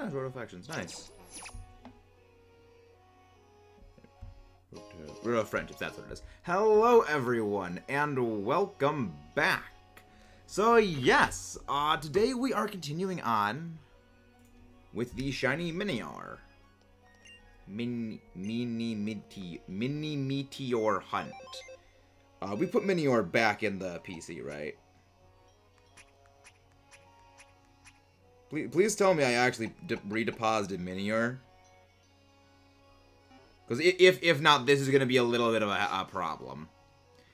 nice. Roto-factions. Nice. Roto-friendships, that's what it is. Hello, everyone, and welcome back. So, yes, today we are continuing on with the shiny Minior. Mini Meteor Hunt. We put Minior back in the PC, right? Please tell me I actually redeposited Minior. Because if not, this is going to be a little bit of a problem.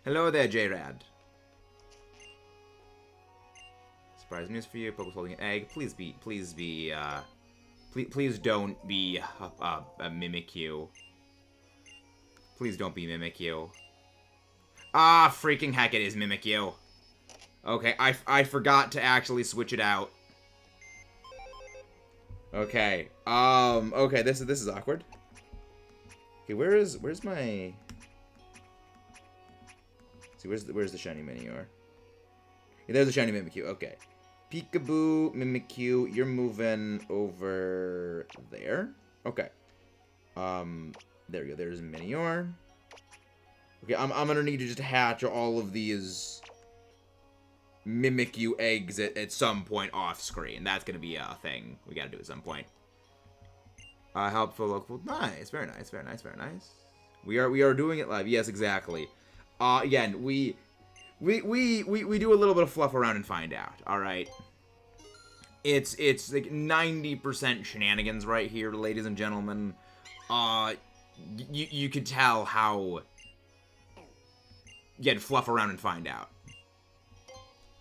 Hello there, J-Rad. Surprise news for you. Pokemon's holding an egg. Please don't be a Mimikyu. Please don't be Mimikyu. Ah, freaking heck, it is Mimikyu. Okay, I forgot to actually switch it out. Okay. Okay, this is awkward. Okay, where's my... See, where's the shiny Minior? Yeah, there's the shiny Mimikyu. Okay. Peekaboo, Mimikyu, you're moving over there. Okay. There we go. There's Minior. Okay, I'm gonna need to just hatch all of these Mimikyu eggs at some point off screen. That's gonna be a thing we gotta do at some point. Helpful local. Nice, very nice, very nice, very nice. We are doing it live. Yes, exactly. Again, we do a little bit of fluff around and find out. All right. It's like 90% shenanigans right here, ladies and gentlemen. You could tell how. Again, fluff around and find out.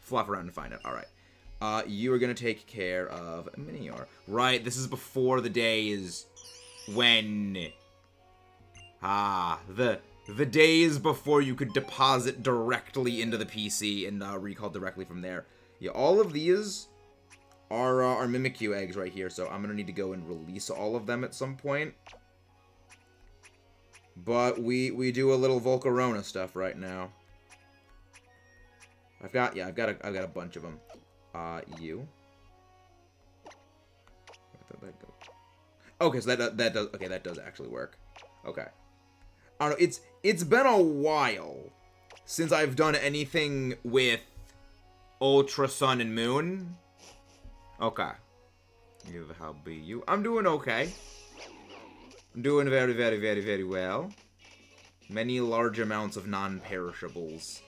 Fluff around and find out. All right. You are going to take care of Minior. Right, this is before the days when... the days before you could deposit directly into the PC and recall directly from there. Yeah, all of these are Mimikyu eggs right here, so I'm going to need to go and release all of them at some point. But we do a little Volcarona stuff right now. I've got a bunch of them. You. Okay, so that does okay, that does actually work. Okay. I don't know, it's been a while since I've done anything with Ultra Sun and Moon. Okay. How be you? I'm doing okay. I'm doing very, very, very, very well. Many large amounts of non-perishables.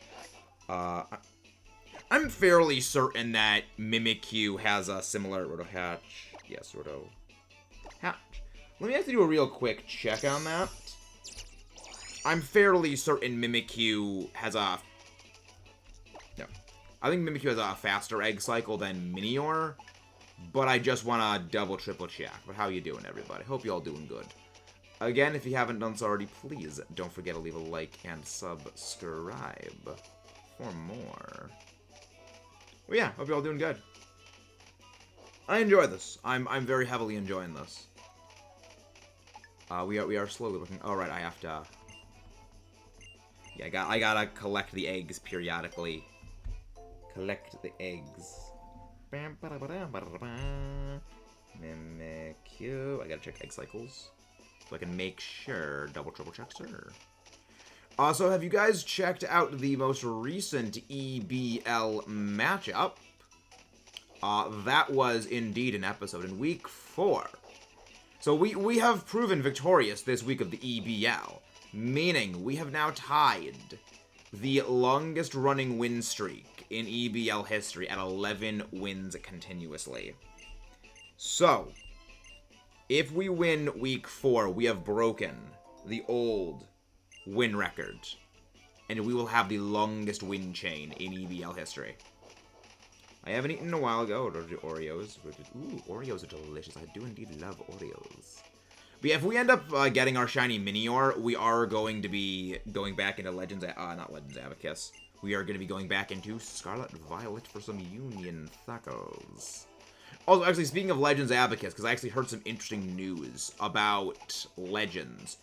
I'm fairly certain that Mimikyu has a similar Roto-Hatch. Yes, Roto-Hatch. Let me actually do a real quick check on that. I'm fairly certain Mimikyu has a... No. I think Mimikyu has a faster egg cycle than Minior. But I just want to double, triple check. But how you doing, everybody? Hope you all doing good. Again, if you haven't done so already, please don't forget to leave a like and subscribe for more. Well, yeah, hope you're all doing good. I enjoy this. I'm very heavily enjoying this. We are slowly looking. Oh, right, I have to. Yeah, I gotta collect the eggs periodically. Collect the eggs. Mimikyu. I gotta check egg cycles so I can make sure. Double, triple check, sir. Also, have you guys checked out the most recent EBL matchup? That was indeed an episode in week 4. So we have proven victorious this week of the EBL, meaning we have now tied the longest running win streak in EBL history at 11 wins continuously. So, if we win week 4, we have broken the old win record, and we will have the longest win chain in EBL history. I haven't eaten a while ago. Oreos. Ooh, Oreos are delicious. I do indeed love Oreos. But yeah, if we end up getting our shiny Minior, we are going to be going back into Legends... not Legends Abacus. We are going to be going back into Scarlet Violet for some Union tacos. Also, actually, speaking of Legends Abacus, because I actually heard some interesting news about Legends.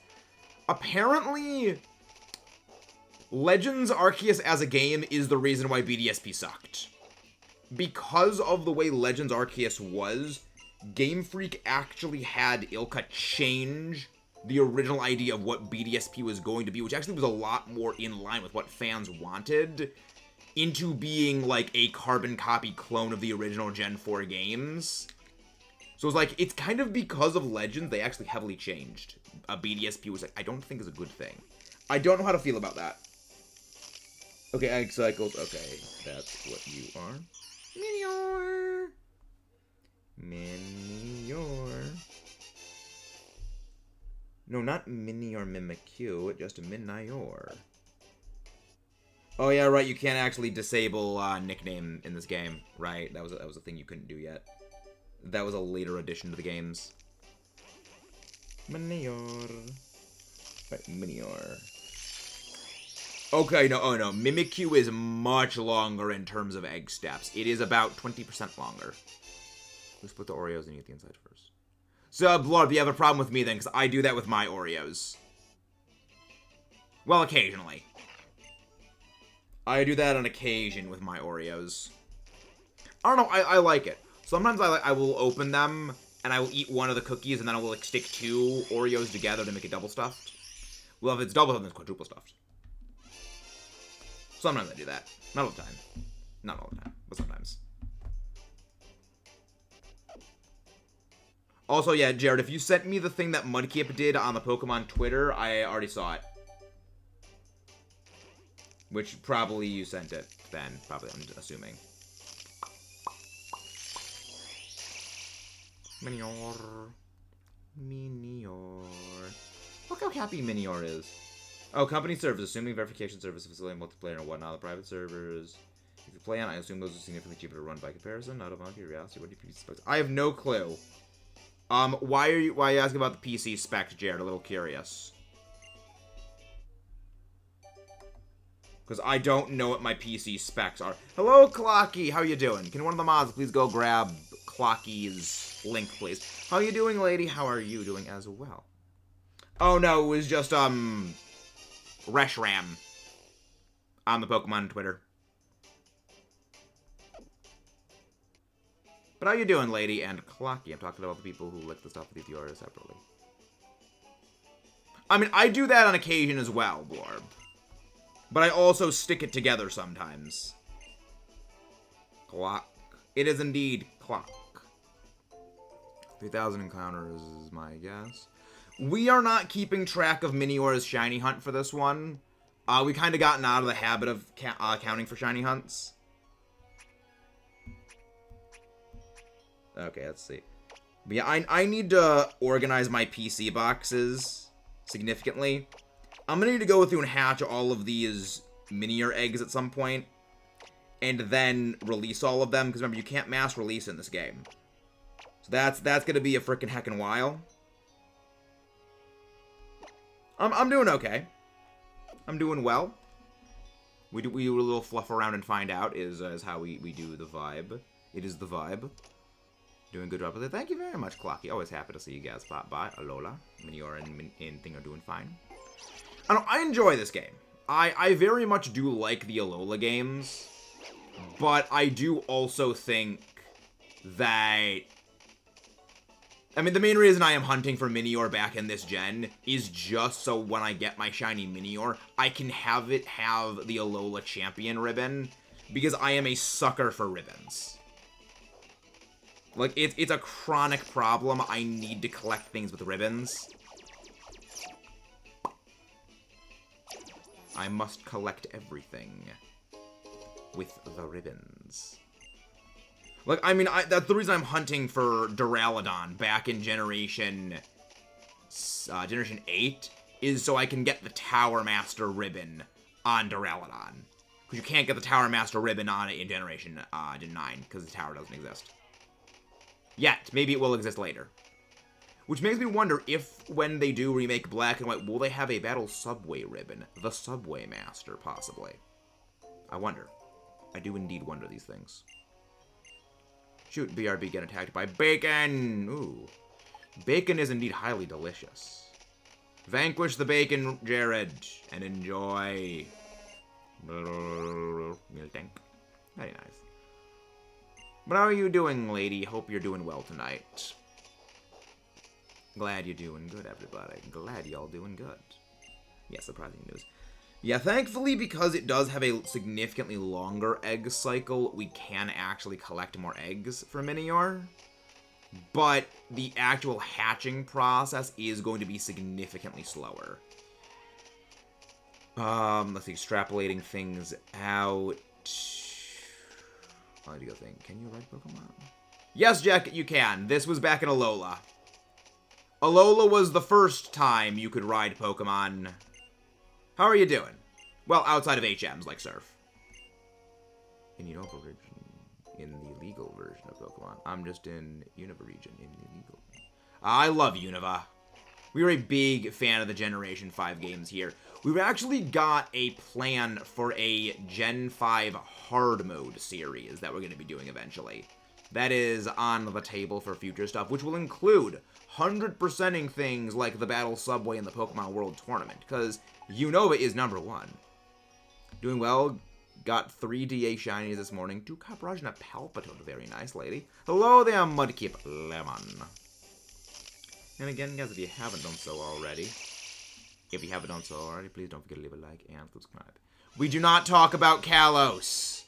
Apparently, Legends Arceus as a game is the reason why BDSP sucked. Because of the way Legends Arceus was, Game Freak actually had Ilka change the original idea of what BDSP was going to be, which actually was a lot more in line with what fans wanted, into being like a carbon copy clone of the original Gen 4 games. So it's like, it's kind of because of Legends, they actually heavily changed. BDSP was like, I don't think is a good thing. I don't know how to feel about that. Okay, Egg Cycles, okay, that's what you are. Minior! Minior. No, not Minior Mimikyu, just Minior. Oh yeah, right, you can't actually disable nickname in this game, right? That was a thing you couldn't do yet. That was a later addition to the games. Minior. Right, Minior. Okay, no, oh no, Mimikyu is much longer in terms of egg steps. It is about 20% longer. Let's put the Oreos and eat the inside first. So, Blorb, you have a problem with me then, because I do that with my Oreos. Well, occasionally. I do that on occasion with my Oreos. I don't know, I like it. Sometimes I will open them, and I will eat one of the cookies, and then I will like stick 2 Oreos together to make it double stuffed. Well, if it's double stuffed, then it's quadruple stuffed. Sometimes I do that. Not all the time. Not all the time, but sometimes. Also, yeah, Jared, if you sent me the thing that Mudkip did on the Pokemon Twitter, I already saw it. Which probably you sent it then, probably, I'm assuming. Minior. Minior. Look how happy Minior is. Oh, company servers, assuming verification service, facility, multiplayer, and whatnot, the private servers. If you play on, I assume those are significantly cheaper to run by comparison. Not a monkey reality. What do you expect? I have no clue. Why are you asking about the PC spec, Jared? A little curious. Because I don't know what my PC specs are. Hello, Clocky. How you doing? Can one of the mods please go grab Clocky's link, please? How you doing, lady? How are you doing as well? Oh, no. It was just, Reshram on the Pokemon Twitter. But how you doing, lady? And Clocky. I'm talking about the people who lick the stuff with the Fiora separately. I mean, I do that on occasion as well, Blorb. But I also stick it together sometimes. Clock. It is indeed clock. 3,000 encounters is my guess. We are not keeping track of Minior's shiny hunt for this one. We kind of gotten out of the habit of counting for shiny hunts. Okay, let's see. But yeah, I need to organize my PC boxes significantly. I'm gonna need to go through and hatch all of these Minior eggs at some point, and then release all of them, because remember, you can't mass release in this game. So that's gonna be a frickin' heckin' while. I'm doing okay. I'm doing well. We do a little fluff around and find out is how we do the vibe. It is the vibe. Doing a good job with it. Thank you very much, Clocky. Always happy to see you guys pop by. Alola, Minior, and Thing are doing fine. I enjoy this game. I very much do like the Alola games, but I do also think that... I mean, the main reason I am hunting for Minior back in this gen is just so when I get my shiny Minior, I can have it have the Alola Champion ribbon, because I am a sucker for ribbons. Like, it's a chronic problem. I need to collect things with ribbons. I must collect everything with the ribbons. Like, I mean, that's the reason I'm hunting for Duraludon back in Generation 8, is so I can get the Tower Master ribbon on Duraludon. Because you can't get the Tower Master ribbon on it in Generation 9, because the tower doesn't exist. Yet. Maybe it will exist later. Which makes me wonder if, when they do remake Black and White, will they have a Battle Subway ribbon? The Subway Master, possibly. I wonder. I do indeed wonder these things. Shoot, BRB get attacked by bacon! Ooh. Bacon is indeed highly delicious. Vanquish the bacon, Jared, and enjoy. Meal tank. Very nice. But how are you doing, lady? Hope you're doing well tonight. Glad you're doing good, everybody. Glad y'all doing good. Yeah, surprising news. Yeah, thankfully, because it does have a significantly longer egg cycle, we can actually collect more eggs for Minior. But the actual hatching process is going to be significantly slower. Let's see, extrapolating things out. I do think, can you ride Pokemon? Yes, Jack, you can. This was back in Alola. Alola was the first time you could ride Pokemon. How are you doing? Well, outside of HMs, like Surf. In Unova region, in the legal version of Pokemon. I'm just in Unova region, in the illegal. I love Unova. We are a big fan of the Generation 5 games here. We've actually got a plan for a Gen 5 hard mode series that we're going to be doing eventually. That is on the table for future stuff, which will include 100%ing things like the Battle Subway and the Pokemon World Tournament, because Unova is #1. Doing well. Got 3 DA shinies this morning. 2 Caprage and a Palpitoad. Very nice, lady. Hello there, Mudkip Lemon. And again, guys, if you haven't done so already, please don't forget to leave a like and subscribe. We do not talk about Kalos.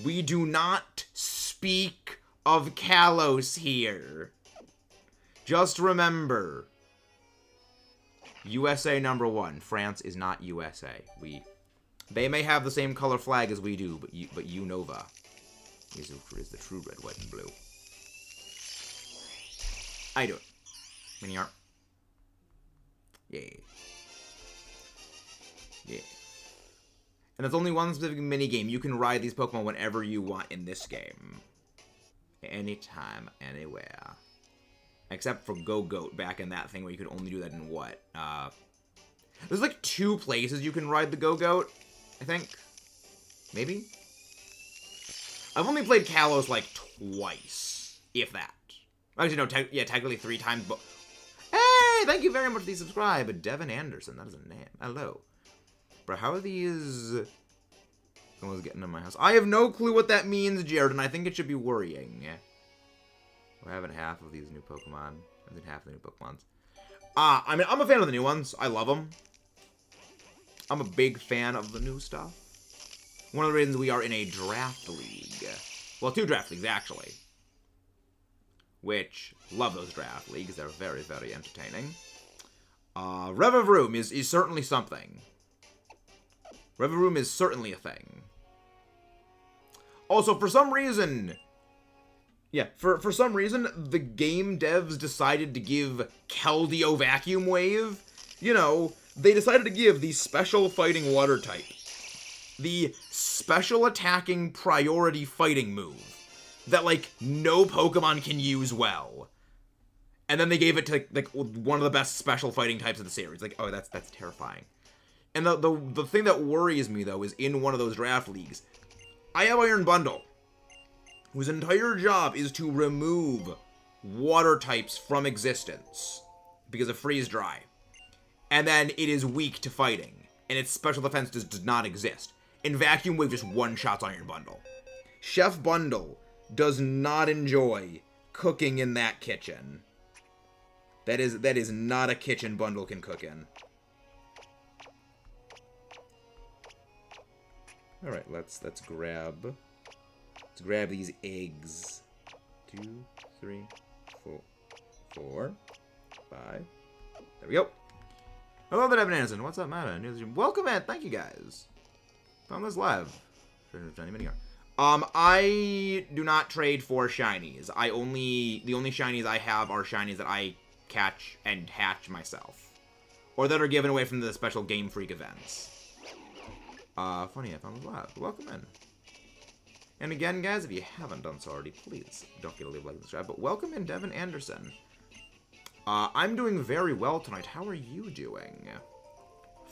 We do not speak of Kalos here. Just remember, USA #1. France is not USA. They may have the same color flag as we do, but Unova is the true red, white, and blue. How you doing? Minior. Yeah. Yeah. And there's only one specific minigame. You can ride these Pokemon whenever you want in this game. Anytime, anywhere. Except for Go-Goat back in that thing where you could only do that in what? There's like 2 places you can ride the Go-Goat, I think. Maybe? I've only played Kalos like twice, if that. Actually, no, technically 3 times, but... Hey, thank you very much for the subscribe. Devin Anderson, that is a name. Hello. Bro, how are these... Someone's getting in my house. I have no clue what that means, Jared, and I think it should be worrying. We're having half of these new Pokemon. I think half the new Pokemons. I mean, I'm a fan of the new ones. I love them. I'm a big fan of the new stuff. One of the reasons we are in a draft league. Well, 2 draft leagues, actually. Which, love those draft leagues. They're very, very entertaining. Revavroom is certainly something. Revavroom is certainly a thing. Also, for some reason... Yeah, for some reason, the game devs decided to give Keldeo Vacuum Wave, you know, they decided to give the special fighting water type the special attacking priority fighting move that, like, no Pokemon can use well. And then they gave it to, like, one of the best special fighting types of the series. Like, oh, that's terrifying. And the thing that worries me, though, is in one of those draft leagues, I have Iron Bundle, whose entire job is to remove water types from existence because of freeze dry. And then it is weak to fighting, and its special defense does not exist. And Vacuum Wave just one-shots Iron Bundle. Chef Bundle does not enjoy cooking in that kitchen. That is not a kitchen Bundle can cook in. All right, let's grab these eggs. 2, 3, 4, 5. There we go. Hello there, Devin Anderson. What's up, man? Welcome, man. Thank you, guys. Found this live. I do not trade for shinies. The only shinies I have are shinies that I catch and hatch myself, or that are given away from the special Game Freak events. Funny, I found this live. Welcome in. And again, guys, if you haven't done so already, please don't forget to leave a like and subscribe. But welcome in, Devin Anderson. I'm doing very well tonight. How are you doing?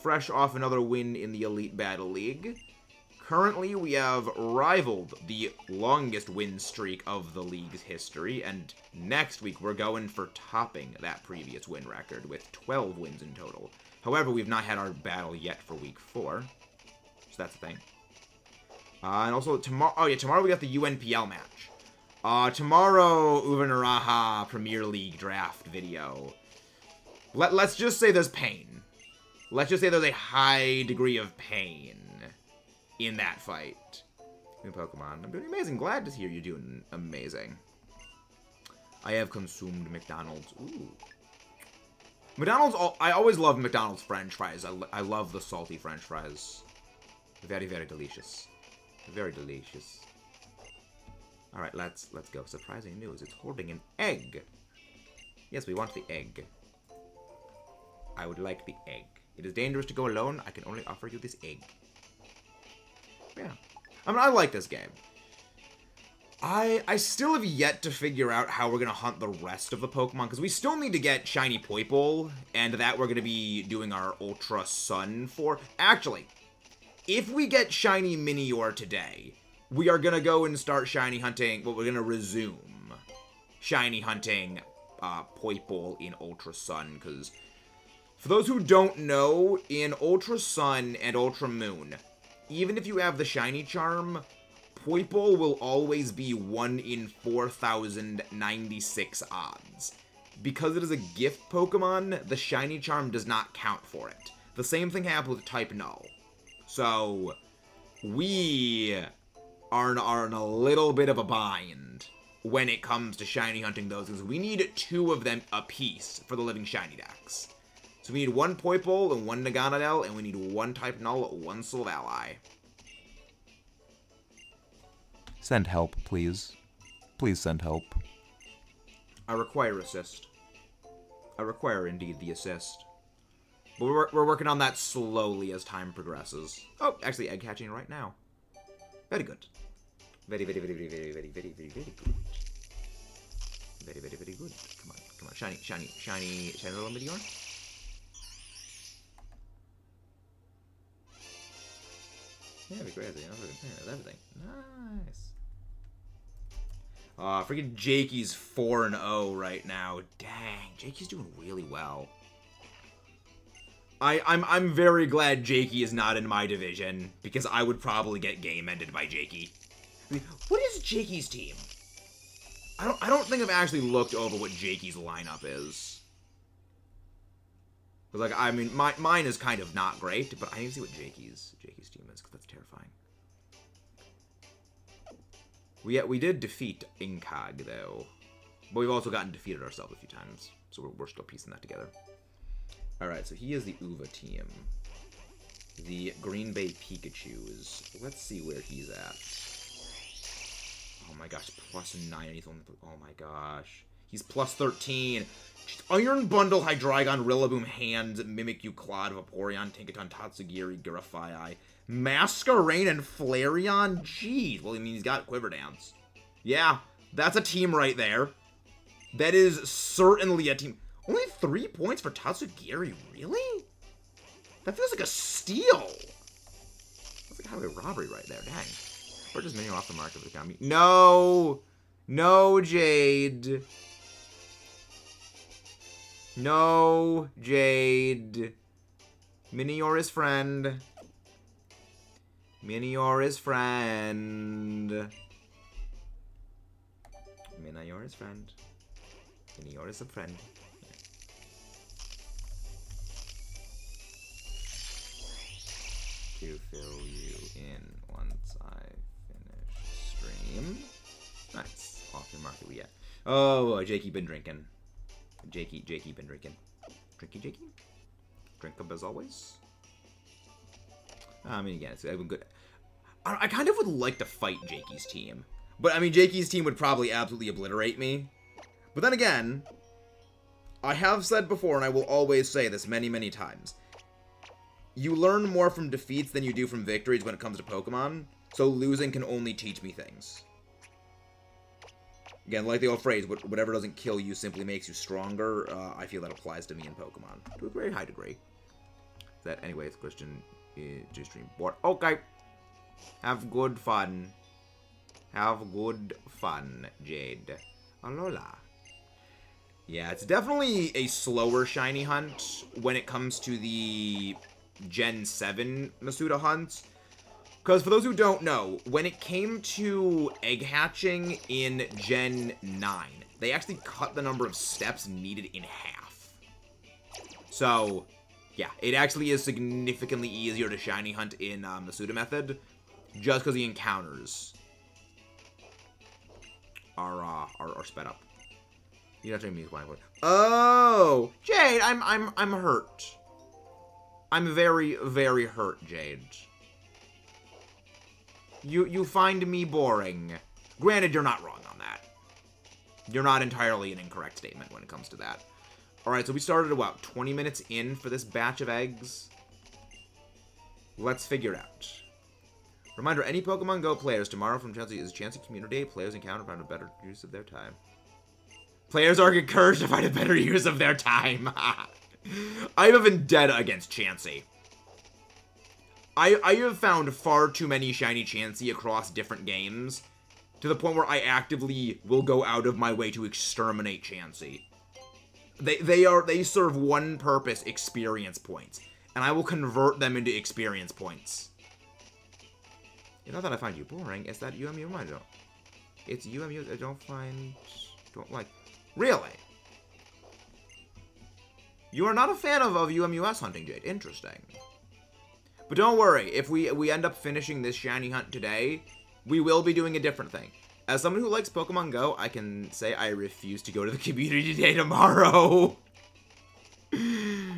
Fresh off another win in the Elite Battle League. Currently, we have rivaled the longest win streak of the league's history, and next week we're going for topping that previous win record with 12 wins in total. However, we've not had our battle yet for week 4, so that's the thing. And also, tomorrow we got the UNPL match. Tomorrow, Uvanaraha Premier League draft video. Let's just say there's pain. Let's just say there's a high degree of pain in that fight. New Pokemon. I'm doing amazing. Glad to hear you're doing amazing. I have consumed McDonald's. Ooh. McDonald's, I always love McDonald's French fries. I love the salty French fries. Very, very delicious. Very delicious. Alright, let's go. Surprising news. It's holding an egg. Yes, we want the egg. I would like the egg. It is dangerous to go alone. I can only offer you this egg. Yeah. I mean, I like this game. I still have yet to figure out how we're going to hunt the rest of the Pokemon, because we still need to get Shiny Poipole, and that we're going to be doing our Ultra Sun for. Actually, if we get Shiny Minior today, we are going to go and start Shiny hunting, well, we're going to resume Shiny hunting Poipole in Ultra Sun, because for those who don't know, in Ultra Sun and Ultra Moon, even if you have the Shiny Charm, Poipole will always be 1 in 4,096 odds. Because it is a gift Pokemon, the Shiny Charm does not count for it. The same thing happens with Type Null. So, we are in a little bit of a bind when it comes to Shiny hunting those, because we need 2 of them apiece for the Living Shiny decks. So we need 1 Poipole and 1 Naganadel, and we need 1 Type Null, 1 Silvally. Send help, please. Please send help. I require assist. I require, indeed, the assist. But we're working on that slowly as time progresses. Oh, actually, egg hatching right now. Very good. Very, very, very, very, very, very, very, very, very good. Very, very, very good. Come on, come on. Shiny little Minior. Yeah, be crazy. Everything. Nice. Freaking Jakey's 4-0 right now. Dang, Jakey's doing really well. I'm very glad Jakey is not in my division, because I would probably get game ended by Jakey. I mean, what is Jakey's team? I don't think I've actually looked over what Jakey's lineup is. But like, I mean, mine is kind of not great, but I need to see what Jakey's team is, because that's terrifying. We did defeat Incog, though. But we've also gotten defeated ourselves a few times. So we're still piecing that together. Alright, so he is the Uva team. The Green Bay Pikachus. Let's see where he's at. Oh my gosh, +9. He's only, oh my gosh. He's +13. Iron Bundle, Hydreigon, Rillaboom, Hands, Mimikyu, Claude, Vaporeon, Tinkaton, Tatsugiri, Giraffii, Masquerain, and Flareon? Jeez. Well, I mean, he's got Quiver Dance. Yeah, that's a team right there. That is certainly a team. Only 3 points for Tatsugiri? Really? That feels like a steal. That's like a highway robbery right there. Dang. We're just Minior off the market with the Kami. No! No, Jade. No, Jade. Minior is friend. Minior is friend. Minior is friend. Minior is a friend. To fill you in once I finish stream. Nice. Off your market we get. Oh, Jakey been drinking. Jakey been drinking. Drinky Jakey? Drink up as always. I mean, again, it's been good. I kind of would like to fight Jakey's team. But, I mean, Jakey's team would probably absolutely obliterate me. But then again, I have said before, and I will always say this many, many times. You learn more from defeats than you do from victories when it comes to Pokemon. So losing can only teach me things. Again, like the old phrase, whatever doesn't kill you simply makes you stronger. I feel that applies to me in Pokemon. To a very high degree. That, anyway, it's Christian G-Stream board. Okay. Have good fun. Have good fun, Jade. Alola. Yeah, it's definitely a slower shiny hunt when it comes to the Gen 7 Masuda hunts. Because for those who don't know, when it came to egg hatching in Gen 9, they actually cut the number of steps needed in half. So, yeah, it actually is significantly easier to shiny hunt in the pseudo method, just because the encounters are sped up. You don't have to me. Oh, Jade, I'm hurt. I'm very, very hurt, Jade. You find me boring. Granted, you're not wrong on that. You're not entirely an incorrect statement when it comes to that. Alright, so we started about 20 minutes in for this batch of eggs. Let's figure it out. Reminder, any Pokemon Go players tomorrow from Chelsea is Chansey Community Day. Players encounter find a better use of their time. Players are encouraged to find a better use of their time. I have a vendetta against Chansey. I have found far too many shiny Chansey across different games to the point where I actively will go out of my way to exterminate Chansey. They serve one purpose, experience points, and I will convert them into experience points. You know that I find you boring, it's that UMU I don't. It's UMU I don't like. Really? You are not a fan of UMUS hunting, Jade. Interesting. But don't worry, if we end up finishing this shiny hunt today, we will be doing a different thing. As someone who likes Pokemon Go, I can say I refuse to go to the community day tomorrow.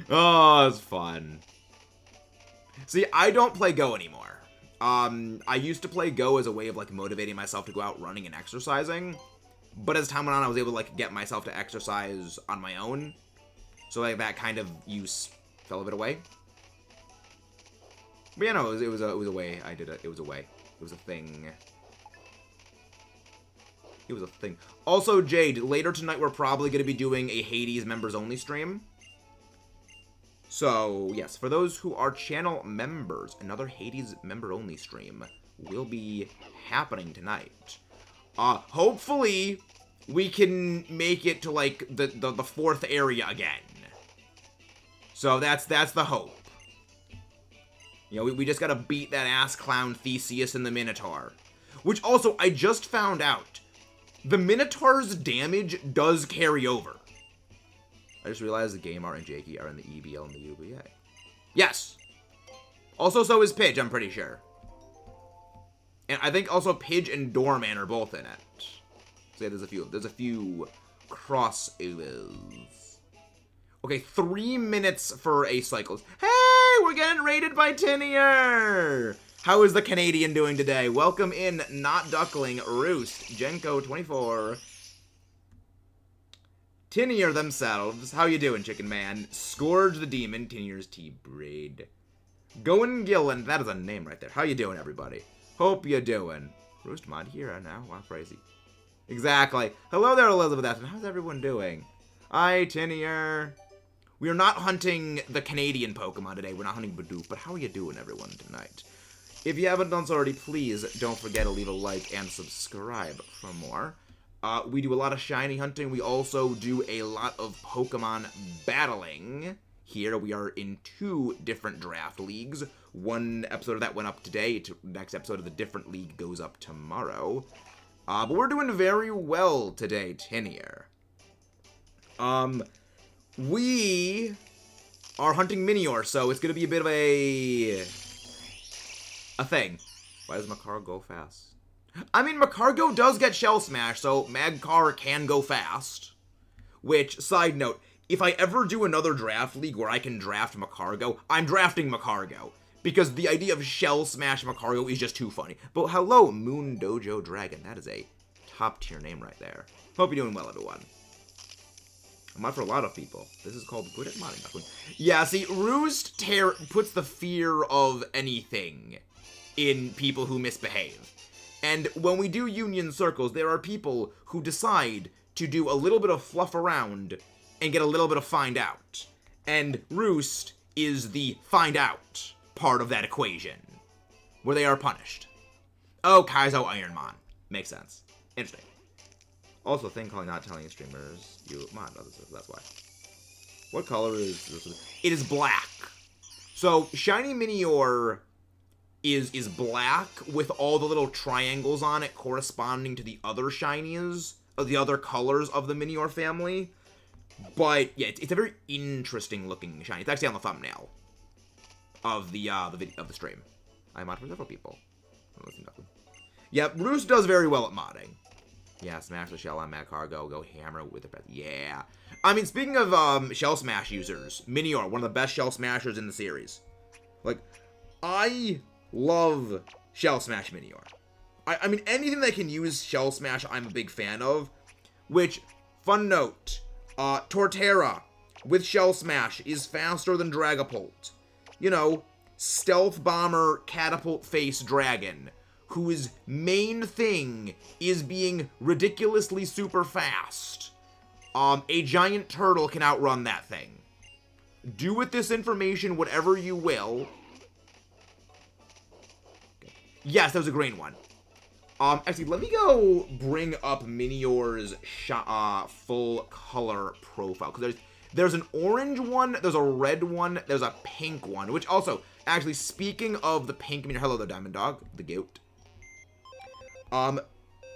Oh, it's fun. See, I don't play Go anymore. I used to play Go as a way of, like, motivating myself to go out running and exercising. But as time went on, I was able to, like, get myself to exercise on my own. So, like, that kind of use fell a bit away. But yeah, no, it was a way. I did it. It was a way. It was a thing. It was a thing. Also, Jade, later tonight we're probably going to be doing a Hades members only stream. So, yes, for those who are channel members, another Hades member only stream will be happening tonight. Hopefully we can make it to, like, the fourth area again. So that's the hope. You know, we just gotta beat that ass clown Theseus and the Minotaur. Which also, I just found out, the Minotaur's damage does carry over. I just realized the Game Art and Jakey are in the EBL and the UBA. Yes! Also, so is Pidge, I'm pretty sure. And I think also Pidge and Doorman are both in it. So yeah, there's a few crossovers. Okay, 3 minutes for a cyclist. Hey, we're getting raided by Minior! How is the Canadian doing today? Welcome in, Not Duckling, Roost, Jenko24. Minior themselves. How you doing, Chicken Man? Scourge the Demon, Minior's T-Breed. Goin' Gillen, that is a name right there. How you doing, everybody? Hope you doing. Roost Mod here now. Wow, crazy. Exactly. Hello there, Elizabeth Aston. How's everyone doing? Hi, Minior. We are not hunting the Canadian Pokemon today. We're not hunting Bidoof, but how are you doing, everyone, tonight? If you haven't done so already, please don't forget to leave a like and subscribe for more. We do a lot of shiny hunting. We also do a lot of Pokemon battling. Here we are in 2 different draft leagues. One episode of that went up today. The next episode of the different league goes up tomorrow. But we're doing very well today, Minior. We are hunting Minior, so it's going to be a bit of a thing. Why does Makar go fast? I mean, Makargo does get Shell Smash, so Magcar can go fast. Which, side note, if I ever do another draft league where I can draft Makargo, I'm drafting Makargo. Because the idea of Shell Smash Makargo is just too funny. But hello, Moon Dojo Dragon. That is a top tier name right there. Hope you're doing well, everyone. I'm out for a lot of people. This is called good at modding. Yeah, see, Roost puts the fear of anything in people who misbehave. And when we do union circles, there are people who decide to do a little bit of fluff around and get a little bit of find out. And Roost is the find out part of that equation, where they are punished. Oh, Kaizo Ironmon. Makes sense. Interesting. Also, thing calling not telling streamers you mod others, that's why. What color is this? It is black. So, Shiny Minior is black with all the little triangles on it corresponding to the other shinies, or the other colors of the Minior family. But yeah, it's a very interesting looking shiny. It's actually on the thumbnail of the stream. I mod for several people. Yeah, Roost does very well at modding. Yeah, smash the shell on Mac Cargo. Go hammer with the yeah. I mean, speaking of shell smash users, Minior, one of the best shell smashers in the series. Like, I love shell smash Minior. I mean, anything that can use shell smash, I'm a big fan of. Which, fun note, Torterra with shell smash is faster than Dragapult. You know, stealth bomber catapult face dragon, whose main thing is being ridiculously super fast. A giant turtle can outrun that thing. Do with this information whatever you will. Okay. Yes, that was a green one. Actually, let me go bring up Minior's full color profile. Because there's an orange one, there's a red one, there's a pink one. Which also, actually, speaking of the pink Minior, hello there, Diamond Dog, the goat.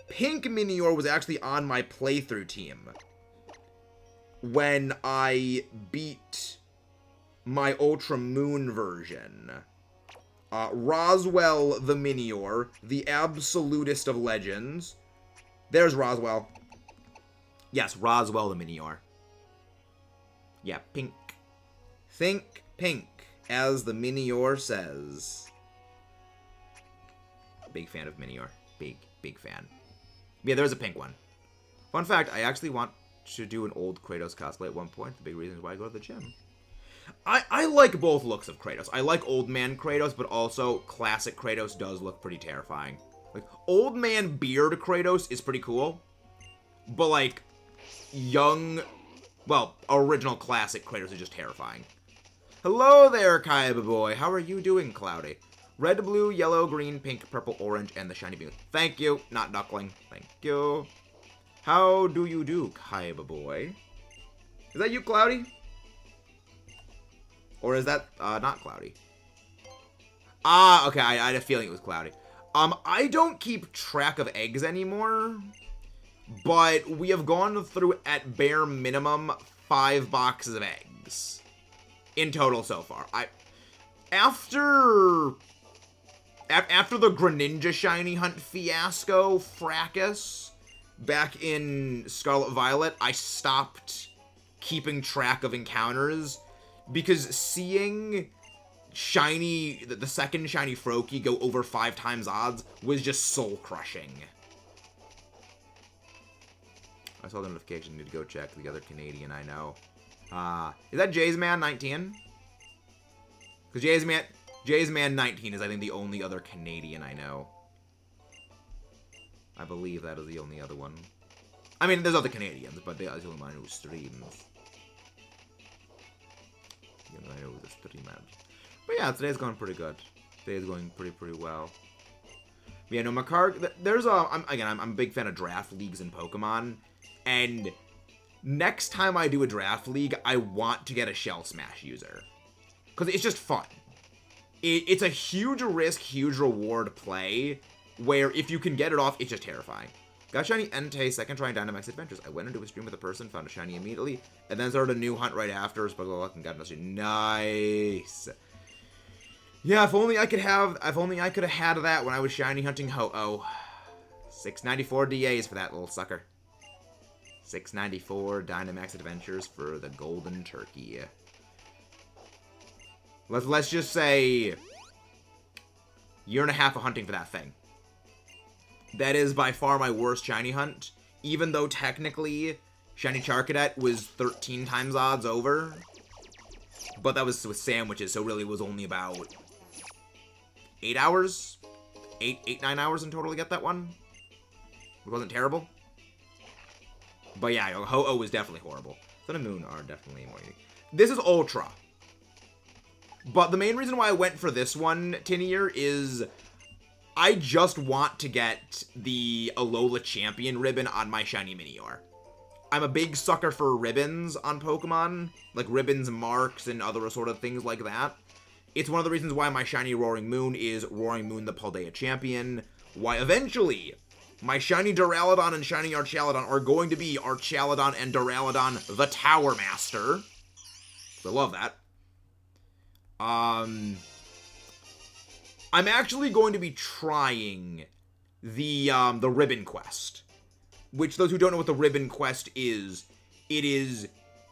Pink Minior was actually on my playthrough team when I beat my Ultra Moon version. Roswell the Minior, the absolutist of legends. There's Roswell. Yes, Roswell the Minior. Yeah, pink. Think pink, as the Minior says. Big fan of Minior. Big fan. Yeah, there's a pink one. Fun fact, I actually want to do an old Kratos cosplay at one point. The big reason why I go to the gym. I like both looks of Kratos. I like old man Kratos, but also classic Kratos does look pretty terrifying. Like, old man beard Kratos is pretty cool. But, like, young, well, original classic Kratos is just terrifying. Hello there, Kaiba boy. How are you doing, Cloudy? Red, blue, yellow, green, pink, purple, orange, and the shiny beam. Thank you, not duckling. Thank you. How do you do, Kaiba boy? Is that you, Cloudy? Or is that, not Cloudy? Ah, okay, I had a feeling it was Cloudy. I don't keep track of eggs anymore, but we have gone through, at bare minimum, 5 boxes of eggs. In total so far. After the Greninja shiny hunt fiasco fracas back in Scarlet Violet, I stopped keeping track of encounters because seeing the second shiny Froakie go over 5 times odds was just soul crushing. I saw the notification. Need to go check the other Canadian I know. Is that Jay's Man 19? Because Jay's Man 19 is, I think, the only other Canadian I know. I believe that is the only other one. I mean, there's other Canadians, but they are the only one who streams. I know the streamers. But yeah, today's going pretty good. Today's going pretty well. But yeah, no, Makar, there's I'm a big fan of draft leagues in Pokemon, and next time I do a draft league, I want to get a Shell Smash user. Because it's just fun. It's a huge risk, huge reward play, where if you can get it off, it's just terrifying. Got shiny Entei, second try in Dynamax Adventures. I went into a stream with a person, found a shiny immediately, and then started a new hunt right after. But luck and got another shiny. Nice. Yeah, if only I could have had that when I was shiny hunting Ho-Oh. 694 DAs for that little sucker. 694 Dynamax Adventures for the golden turkey. Let's just say 1.5 years of hunting for that thing. That is by far my worst shiny hunt, even though technically shiny Charcadet was 13 times odds over. But that was with sandwiches, so really it was only about 8 hours? 9 hours in total to get that one. It wasn't terrible. But yeah, Ho-Oh was definitely horrible. Sun and Moon are definitely more unique. This is Ultra. But the main reason why I went for this one, Tinier, is I just want to get the Alola Champion ribbon on my shiny Minior. I'm a big sucker for ribbons on Pokemon, like ribbons, marks, and other sort of things like that. It's one of the reasons why my shiny Roaring Moon is Roaring Moon the Paldea champion. Why eventually, my shiny Duraludon and shiny Archaladon are going to be Archaladon and Duraludon the Tower Master. I love that. I'm actually going to be trying the Ribbon Quest. Which, those who don't know what the Ribbon Quest is, it is,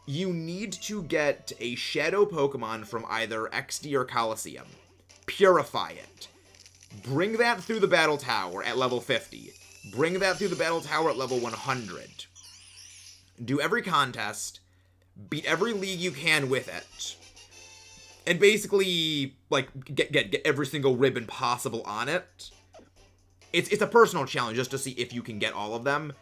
you need to get a Shadow Pokemon from either XD or Coliseum. Purify it. Bring that through the Battle Tower at level 50. Bring that through the Battle Tower at level 100. Do every contest. Beat every league you can with it. And basically, like, get every single ribbon possible on it. It's a personal challenge just to see if you can get all of them.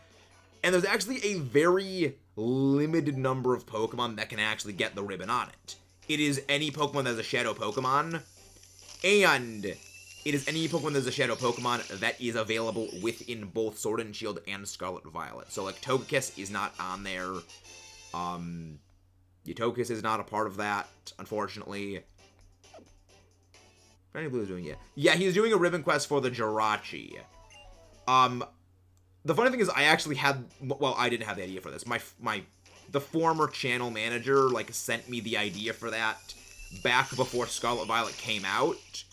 And there's actually a very limited number of Pokemon that can actually get the ribbon on it. It is any Pokemon that's a Shadow Pokemon, and it is any Pokemon that's a Shadow Pokemon that is available within both Sword and Shield and Scarlet Violet. So, like, Togekiss is not on there. Togekiss is not a part of that, unfortunately. Shiny Blue is doing it. Yeah, he's doing a ribbon quest for the Jirachi. The funny thing is, I actually had, well, I didn't have the idea for this. The former channel manager, like, sent me the idea for that back before Scarlet Violet came out,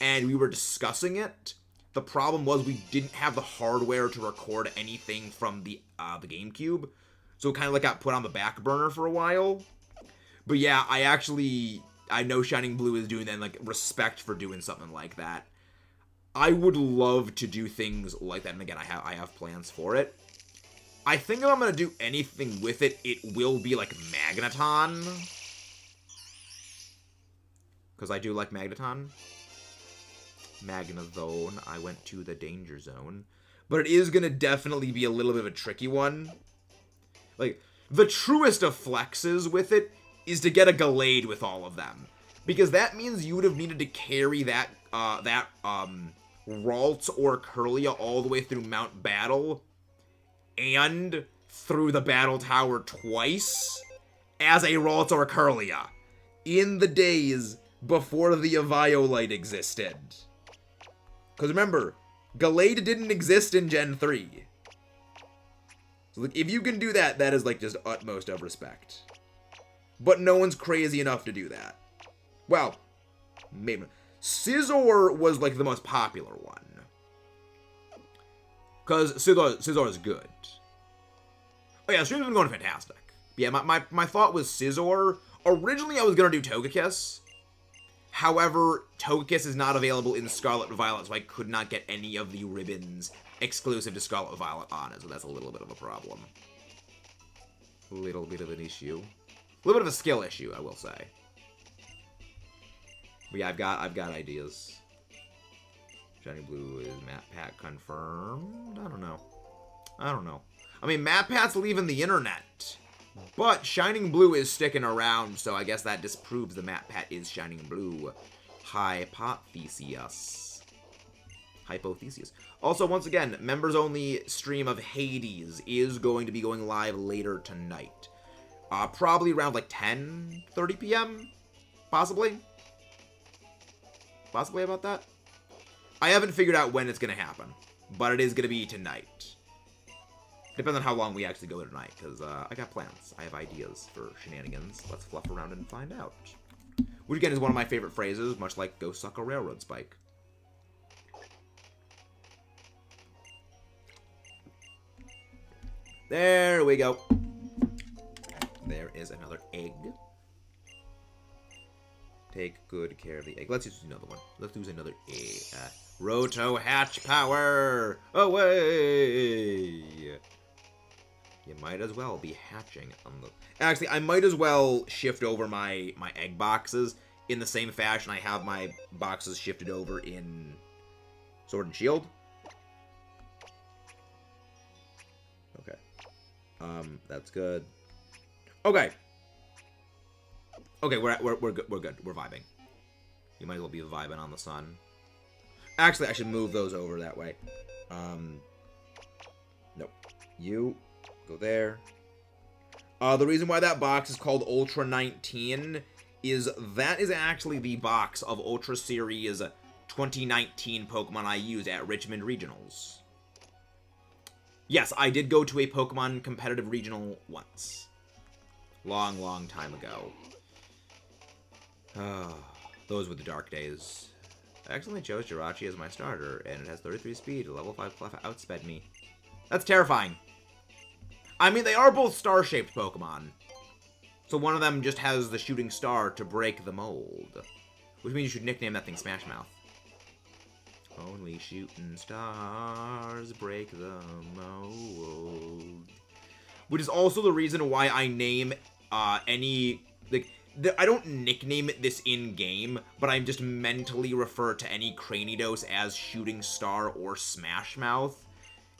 and we were discussing it. The problem was we didn't have the hardware to record anything from the GameCube, so it kind of, like, got put on the back burner for a while. But yeah, I know Shining Blue is doing that, and, like, respect for doing something like that. I would love to do things like that, and again, I have plans for it. I think if I'm gonna do anything with it, it will be like Magneton. Because I do like Magneton. Magnezone, I went to the danger zone. But it is gonna definitely be a little bit of a tricky one. Like, the truest of flexes with it is to get a Gallade with all of them. Because that means you would have needed to carry that Ralts or Kirlia all the way through Mount Battle and through the Battle Tower twice as a Ralts or Kirlia in the days before the Eviolite existed. Because remember, Gallade didn't exist in Gen 3. So like, if you can do that, that is like just utmost of respect. But no one's crazy enough to do that. Well, maybe. Scizor was, like, the most popular one. Because Scizor is good. Oh, yeah, stream's been going fantastic. Yeah, my thought was Scizor. Originally, I was going to do Togekiss. However, Togekiss is not available in Scarlet Violet, so I could not get any of the ribbons exclusive to Scarlet Violet on it, so that's a little bit of a problem. A little bit of an issue. A little bit of a skill issue, I will say. But yeah, I've got ideas. Shiny Blue is MatPat confirmed? I don't know. I mean, MatPat's leaving the internet. But Shining Blue is sticking around, so I guess that disproves the MatPat is Shining Blue. Hypothesis. Also, once again, members-only stream of Hades is going to be going live later tonight. Probably around, like, 10:30 p.m.? Possibly about that. I haven't figured out when it's going to happen, but it is going to be tonight. Depends on how long we actually go tonight, because I got plans. I have ideas for shenanigans. Let's fluff around and find out. Which, again, is one of my favorite phrases, much like go suck a railroad spike. There we go. There is another egg. Take good care of the egg. Let's use another one. Let's use another egg. Roto hatch power! Away! You might as well be hatching on the... Actually, I might as well shift over my egg boxes in the same fashion I have my boxes shifted over in Sword and Shield. Okay. That's good. Okay. Okay, we're good. We're good. We're vibing. You might as well be vibing on the sun. Actually, I should move those over that way. Nope. You go there. The reason why that box is called Ultra 19 is that is actually the box of Ultra Series 2019 Pokemon I used at Richmond Regionals. Yes, I did go to a Pokemon competitive regional once. Long, long time ago. Those were the dark days. I accidentally chose Jirachi as my starter, and it has 33 speed. Level 5 Clef outsped me. That's terrifying. I mean, they are both star-shaped Pokemon. So one of them just has the shooting star to break the mold. Which means you should nickname that thing Smash Mouth. Only shooting stars break the mold. Which is also the reason why I name any... like, I don't nickname it this in-game, but I just mentally refer to any Cranidos as Shooting Star or Smash Mouth.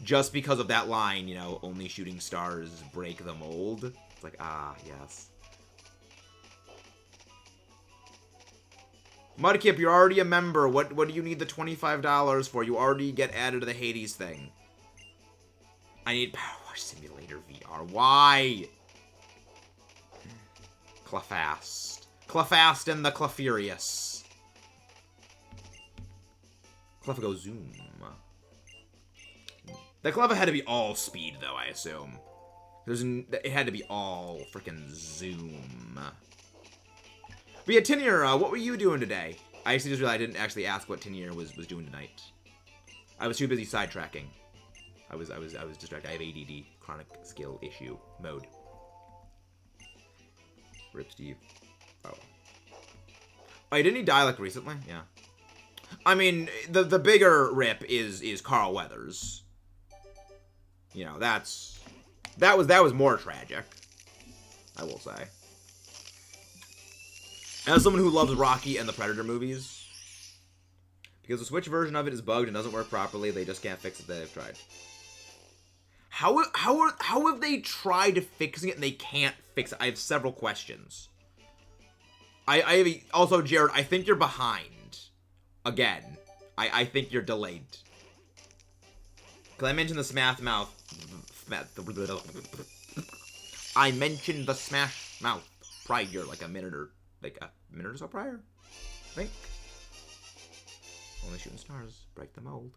Just because of that line, you know, only shooting stars break the mold. It's like, ah, yes. Mudkip, you're already a member. What do you need the $25 for? You already get added to the Hades thing. I need Power Wash Simulator VR. Why? Clefast. Clefast and the Clefurious. Clefaigo Zoom. The Cleffa had to be all speed, though, I assume. It had to be all freaking Zoom. But yeah, Tinier, what were you doing today? I actually just realized I didn't actually ask what Tinier was doing tonight. I was too busy sidetracking. I was distracted. I have ADD, chronic skill issue mode. Rip Steve. Oh. Oh, didn't he die like recently? Yeah. I mean, the bigger rip is Carl Weathers. You know, that was more tragic, I will say. As someone who loves Rocky and the Predator movies, because the Switch version of it is bugged and doesn't work properly, they just can't fix it. They've tried. How have they tried fixing it and they can't fix it? I have several questions. Also, Jared, I think you're behind. Again, I think you're delayed. Because I mentioned the Smash Mouth. I mentioned the Smash Mouth prior, like a minute or so prior, I think. Only shooting stars break the mold.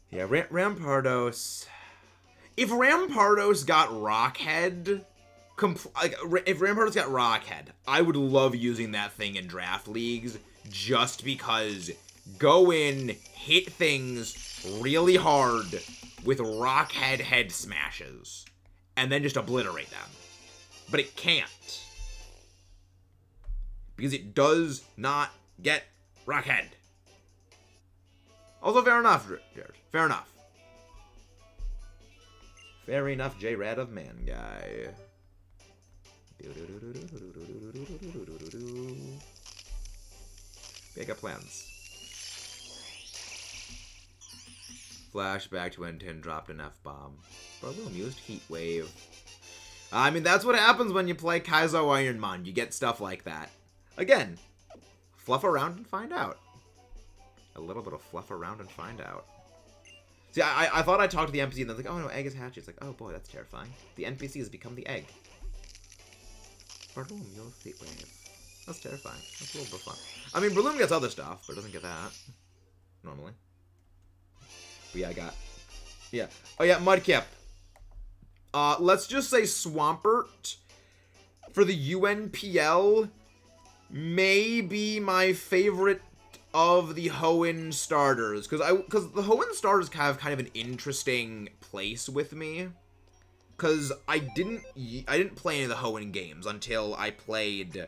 Yeah, Rampardos. If Rampardos got Rockhead, if Rampardos got Rockhead, I would love using that thing in draft leagues, just because go in, hit things really hard with Rockhead head smashes, and then just obliterate them. But it can't. Because it does not get Rockhead. Also, fair enough, Jared. Fair enough. Fair enough, J-Rad of Man Guy. Backup plans. Flashback to when Tin dropped an F-bomb. Barloom used Heat Wave. I mean, that's what happens when you play Kaizo Ironmon. You get stuff like that. Again, fluff around and find out. A little bit of fluff around and find out. See, I thought I talked to the NPC and then like, oh no, egg is hatched. It's like, oh boy, that's terrifying. The NPC has become the egg. Barloom, you'll Heat Wave. That's terrifying. That's a little bit fun. I mean, Barloom gets other stuff, but it doesn't get that. Normally. But yeah, I got... yeah. Oh yeah, Mudkip. Let's just say Swampert for the UNPL may be my favorite of the Hoenn starters, because the Hoenn starters have kind of an interesting place with me, because I didn't play any of the Hoenn games until I played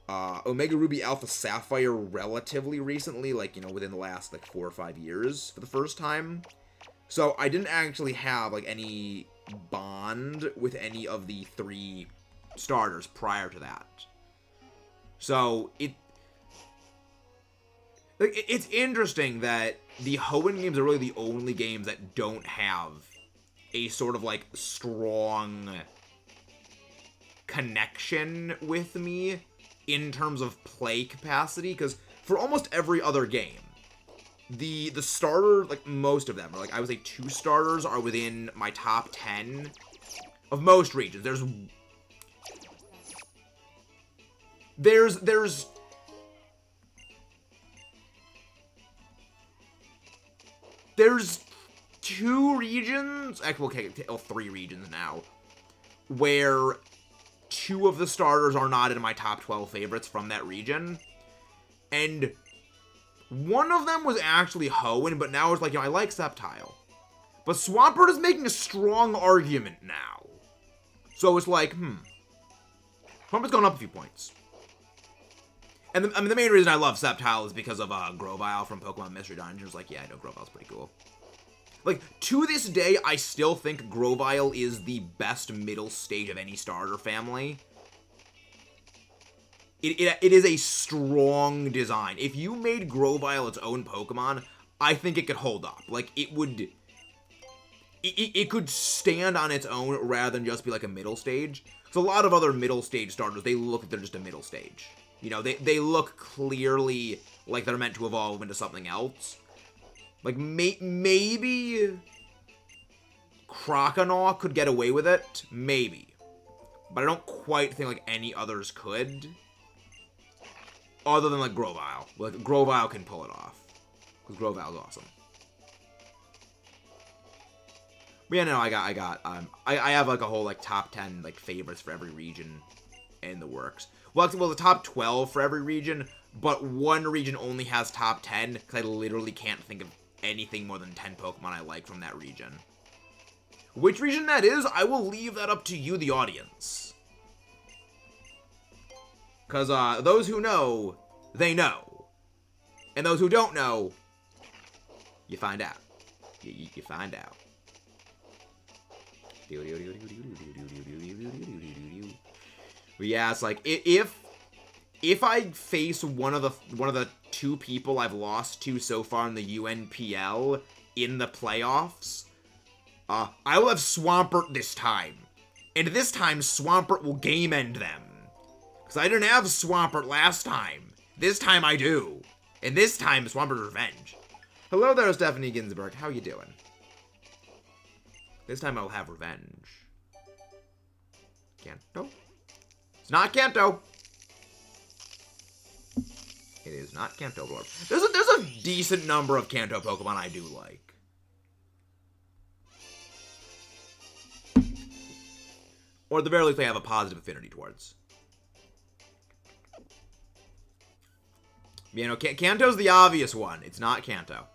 Omega Ruby Alpha Sapphire relatively recently, like, you know, within the last like 4 or 5 years for the first time. So I didn't actually have like any bond with any of the 3 starters prior to that. So it's interesting that the Hoenn games are really the only games that don't have a sort of like strong connection with me in terms of play capacity, because for almost every other game, the starter, like most of them, are like, I would say 2 starters are within my top 10 of most regions. There's There's two regions, actually, okay, 3 regions now, where 2 of the starters are not in my top 12 favorites from that region. And one of them was actually Hoenn, but now it's like, I like Sceptile. But Swampert is making a strong argument now. So it's like, Swampert's going up a few points. And the main reason I love Sceptile is because of Grovyle from Pokemon Mystery Dungeons. Like, yeah, I know Grovyle's pretty cool. Like, to this day, I still think Grovyle is the best middle stage of any starter family. It is a strong design. If you made Grovyle its own Pokemon, I think it could hold up. Like, it would... It could stand on its own rather than just be like a middle stage. Because a lot of other middle stage starters, they look like they're just a middle stage. You know, they look clearly like they're meant to evolve into something else. Like, maybe Croconaw could get away with it. Maybe. But I don't quite think, like, any others could. Other than, like, Grovyle. Like, Grovyle can pull it off. Because Grovyle's awesome. But yeah, no, I have, like, a whole, like, top 10, like, favorites for every region in the works. Well, the top 12 for every region, but one region only has top 10, because I literally can't think of anything more than 10 Pokemon I like from that region. Which region that is, I will leave that up to you, the audience. Because, those who know, they know. And those who don't know, you find out. You find out. But yeah, it's like, if I face one of the 2 people I've lost to so far in the UNPL in the playoffs, I will have Swampert this time. And this time, Swampert will game end them. Because I didn't have Swampert last time. This time I do. And this time, Swampert's revenge. Hello there, Stephanie Ginsburg. How you doing? This time I'll have revenge. Kanto? It's not Kanto. It is not Kanto, Lord. There's a decent number of Kanto Pokemon I do like. Or at the very least, I have a positive affinity towards. You know, Kanto's the obvious one. It's not Kanto.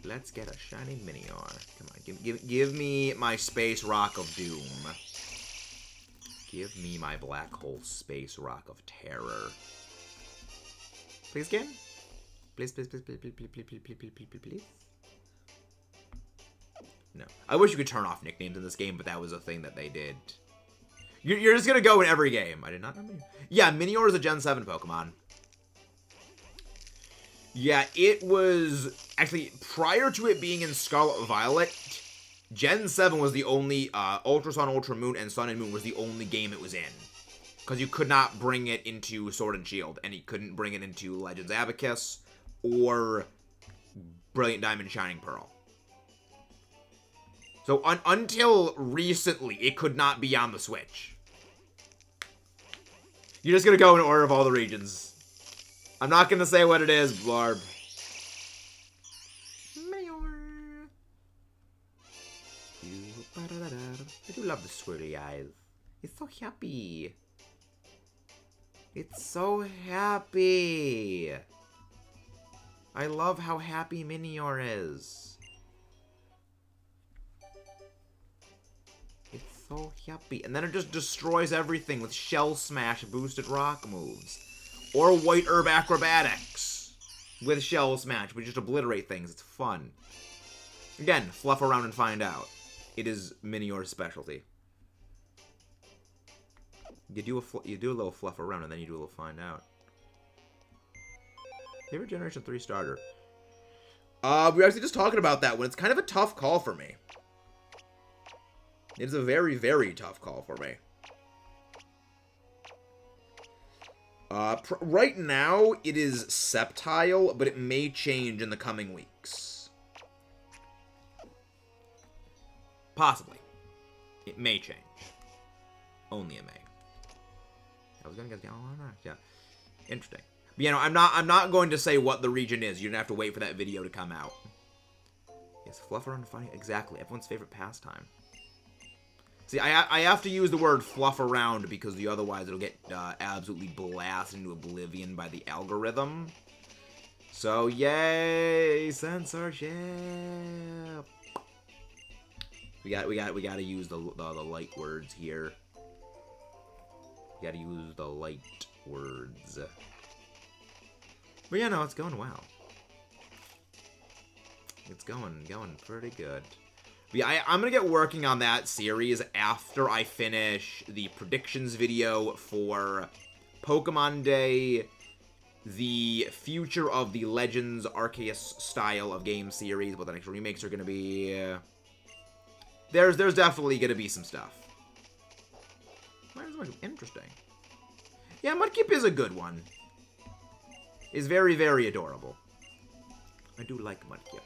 Let's get a shiny Minior. Come on, give me my Space Rock of Doom. Give me my Black Hole Space Rock of Terror. Please, game? Please, please, please, please, please, please, please, please, please, please, please, please. No. I wish you could turn off nicknames in this game, but that was a thing that they did. You're just gonna go in every game. I did not know Minior. Yeah, Minior is a Gen 7 Pokemon. Yeah, it was... Actually, prior to it being in Scarlet Violet, Gen 7 was the only... Ultra Sun, Ultra Moon, and Sun and Moon was the only game it was in. Because you could not bring it into Sword and Shield, and you couldn't bring it into Legends Abacus, or Brilliant Diamond Shining Pearl. So, until recently, it could not be on the Switch. You're just gonna go in order of all the regions. I'm not gonna say what it is, Blarb. Minior. I do love the swirly eyes. It's so happy. It's so happy. I love how happy Minior is. It's so happy. And then it just destroys everything with Shell Smash boosted rock moves. Or White Herb Acrobatics with Shell Smash. We just obliterate things. It's fun. Again, fluff around and find out. It is Minior's specialty. You do a little fluff around and then you do a little find out. Favorite Generation 3 starter? We were actually just talking about that one. It's kind of a tough call for me. It's a very, very tough call for me. Right now, it is Sceptile, but it may change in the coming weeks. Possibly. It may change. Only in May. I was gonna get down on that. Yeah. Interesting. But, you know, I'm not going to say what the region is. You're gonna have to wait for that video to come out. Yes, fluff around funny. Exactly. Everyone's favorite pastime. See, I have to use the word fluff around because otherwise it'll get absolutely blasted into oblivion by the algorithm. So, yay, censorship. We gotta use the light words here. We gotta use the light words. But yeah, no, it's going well. It's going pretty good. But yeah, I'm gonna get working on that series after I finish the predictions video for Pokemon Day, the future of the Legends Arceus style of game series, what the next remakes are gonna be. There's definitely gonna be some stuff. Interesting. Yeah, Mudkip is a good one. Is very, very adorable. I do like Mudkip.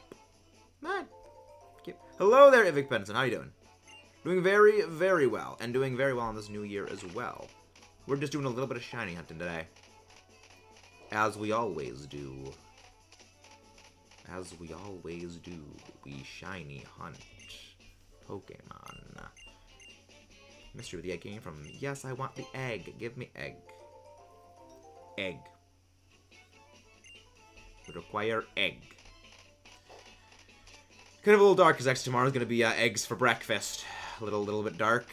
Mudkip. Hello there, Ivic Benson. How you doing? Doing very, very well. And doing very well in this new year as well. We're just doing a little bit of shiny hunting today. As we always do. As we always do. We shiny hunt Pokemon. Mystery of the egg came from, yes, I want the egg. Give me egg. Egg. Would require egg. Kind of a little dark, because next tomorrow's going to be eggs for breakfast. A little bit dark.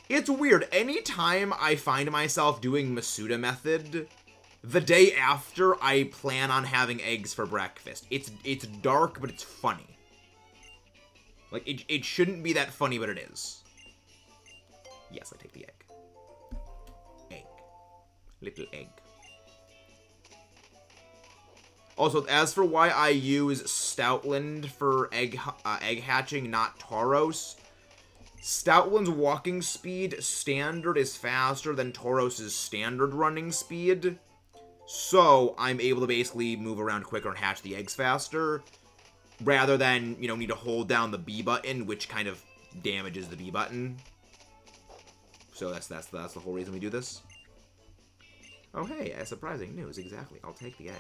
It's weird. Anytime I find myself doing Masuda method, the day after I plan on having eggs for breakfast. It's dark, but it's funny. Like, it shouldn't be that funny, but it is. Yes, I take the egg. Egg. Little egg. Also, as for why I use Stoutland for egg hatching, not Tauros, Stoutland's walking speed standard is faster than Tauros's standard running speed. So, I'm able to basically move around quicker and hatch the eggs faster. Rather than, you know, need to hold down the B button, which kind of damages the B button. So that's the whole reason we do this. Oh hey, surprising news, exactly. I'll take the egg.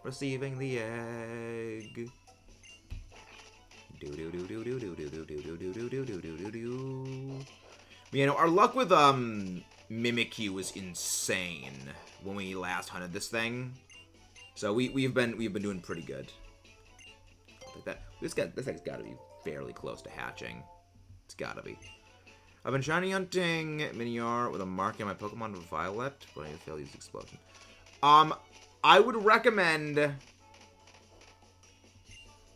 Receiving the egg. You know, our luck with Mimikyu was insane when we last hunted this thing. So we've been doing pretty good. I'll take that. This thing's gotta be fairly close to hatching. It's gotta be. I've been shiny hunting Minior with a mark in my Pokemon Violet, but I failed to use Explosion. I would recommend...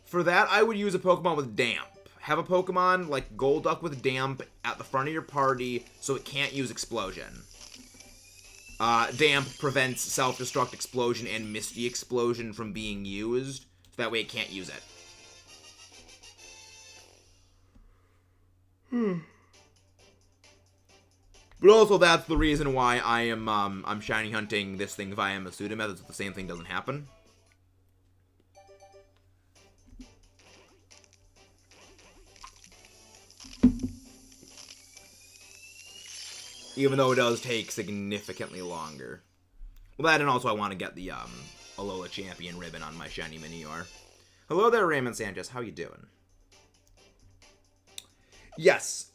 For that, I would use a Pokemon with Damp. Have a Pokemon like Golduck with Damp at the front of your party so it can't use Explosion. Damp prevents Self-Destruct Explosion and Misty Explosion from being used, so that way it can't use it. But also, that's the reason why I'm shiny hunting this thing via Masuda method, so the same thing doesn't happen. Even though it does take significantly longer. Well, that and also I want to get the Alola Champion ribbon on my shiny Minior. Hello there, Raymond Sanchez. How you doing? Yes,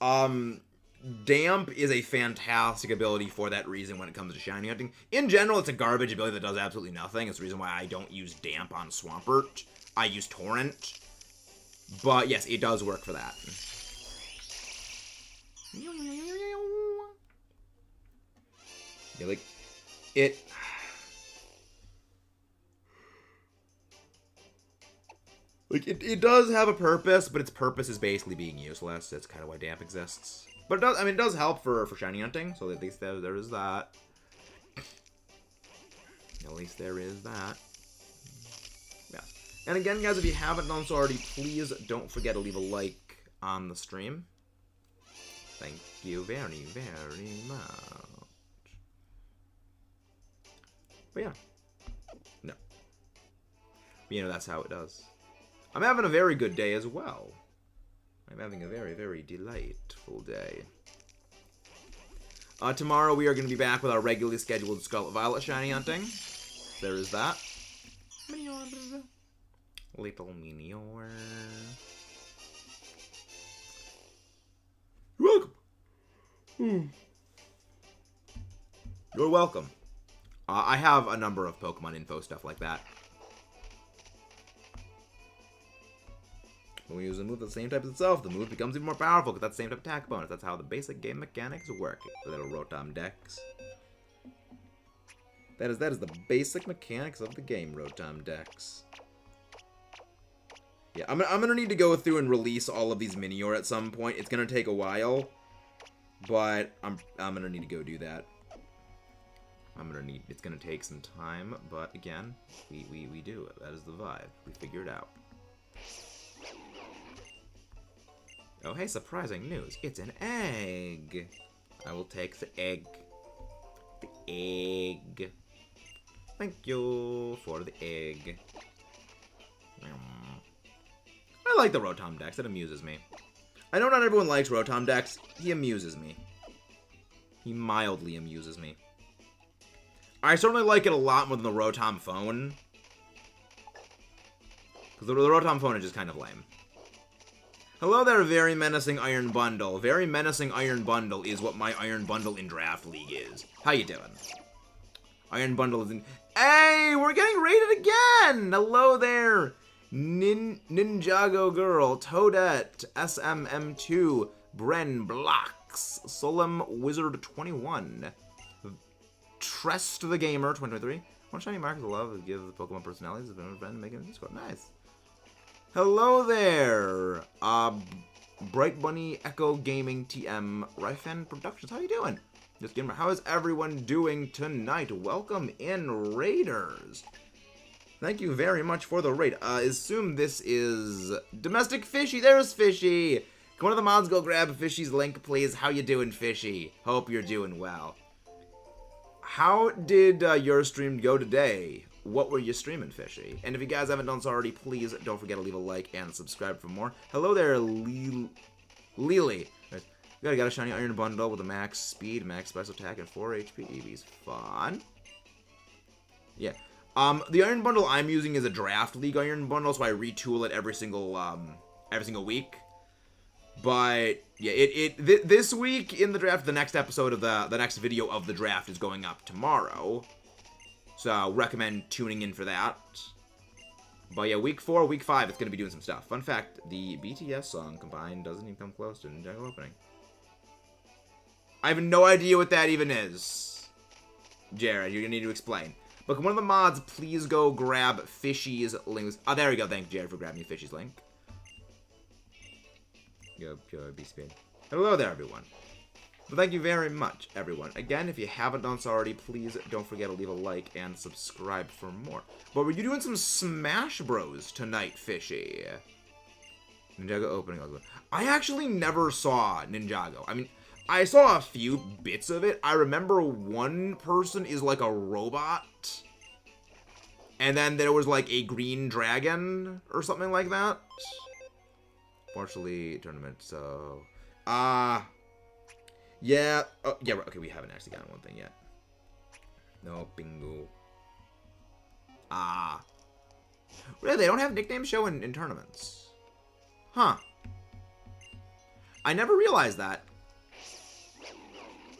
Damp is a fantastic ability for that reason when it comes to shiny hunting. In general, it's a garbage ability that does absolutely nothing. It's the reason why I don't use Damp on Swampert. I use Torrent. But yes, it does work for that. Yeah, like, it... Like, it does have a purpose, but its purpose is basically being useless. That's kind of why Damp exists. But it does, I mean, it does help for shiny hunting, so at least there is that. At least there is that. Yeah. And again, guys, if you haven't done so already, please don't forget to leave a like on the stream. Thank you very, very much. But yeah. No. But, you know, that's how it does. I'm having a very good day as well. I'm having a very, very delightful full day. Tomorrow we are going to be back with our regularly scheduled Scarlet Violet shiny hunting. There is that. Minior. Little Minior. You're welcome. You're welcome. I have a number of Pokemon info stuff like that. When we use a move of the same type as itself, the move becomes even more powerful because that's the same type of attack bonus. That's how the basic game mechanics work. Little Rotom Dex. That is the basic mechanics of the game, Rotom Dex. Yeah, I'm gonna need to go through and release all of these Minior at some point. It's gonna take a while, but I'm gonna need to go do that. It's gonna take some time, but again, we do it. That is the vibe. We figure it out. Oh, hey, surprising news. It's an egg. I will take the egg. The egg. Thank you for the egg. I like the Rotom Dex. It amuses me. I know not everyone likes Rotom Dex. He amuses me. He mildly amuses me. I certainly like it a lot more than the Rotom Phone. Because the Rotom Phone is just kind of lame. Hello there, Very Menacing Iron Bundle. Very Menacing Iron Bundle is what my Iron Bundle in Draft League is. How you doing? Iron Bundle is in... Hey, we're getting rated again! Hello there, Ninjago Girl, Toadette, SMM2, Bren Blocks, Solemn Wizard 21, Trest the Gamer 2023. One shiny mark of love to give the Pokemon personalities of an event making a Discord. Nice. Hello there, Bright Bunny Echo Gaming TM Ryfan Productions. How you doing? Just gamer. How is everyone doing tonight? Welcome in, Raiders. Thank you very much for the raid. Assume this is Domestic Fishy. There's Fishy. Can one of the mods go grab Fishy's link, please? How you doing, Fishy? Hope you're doing well. How did your stream go today? What were you streaming, Fishy? And if you guys haven't done so already, please don't forget to leave a like and subscribe for more. Hello there, Lily. We got a shiny Iron Bundle with a max speed, max special attack, and 4 HP. EV's fun. Yeah. The Iron Bundle I'm using is a Draft League Iron Bundle, so I retool it every single week. But yeah, this week in the draft, the next episode of the next video of the draft is going up tomorrow. So recommend tuning in for that. But yeah, week 4, week 5, it's gonna be doing some stuff. Fun fact: the BTS song combined doesn't even come close to Ninjago opening. I have no idea what that even is. Jared, you're gonna need to explain. But can one of the mods please go grab Fishy's links? Oh, there we go. Thank you, Jared, for grabbing Fishy's link. Go, be speed. Hello there, everyone. Well, thank you very much, everyone. Again, if you haven't done so already, please don't forget to leave a like and subscribe for more. But were you doing some Smash Bros tonight, Fishy? Ninjago opening. I actually never saw Ninjago. I mean, I saw a few bits of it. I remember one person is like a robot. And then there was like a green dragon or something like that. Partially tournament, so... yeah. Oh, yeah, okay, we haven't actually gotten one thing yet. No, bingo. Really, they don't have nickname show in tournaments. Huh. I never realized that.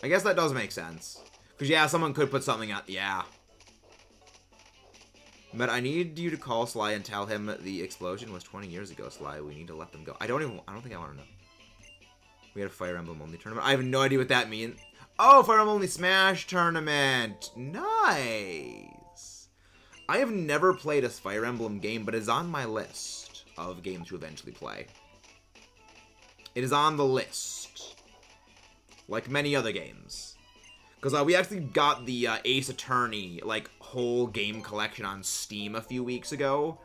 I guess that does make sense. Because, yeah, someone could put something out. Yeah. But I need you to call Sly and tell him the explosion was 20 years ago, Sly. We need to let them go. I don't think I want to know. We had a Fire Emblem only tournament. I have no idea what that means. Oh, Fire Emblem only Smash tournament. Nice. I have never played a Fire Emblem game, but it's on my list of games to eventually play. It is on the list. Like many other games. Because we actually got the Ace Attorney, like, whole game collection on Steam a few weeks ago.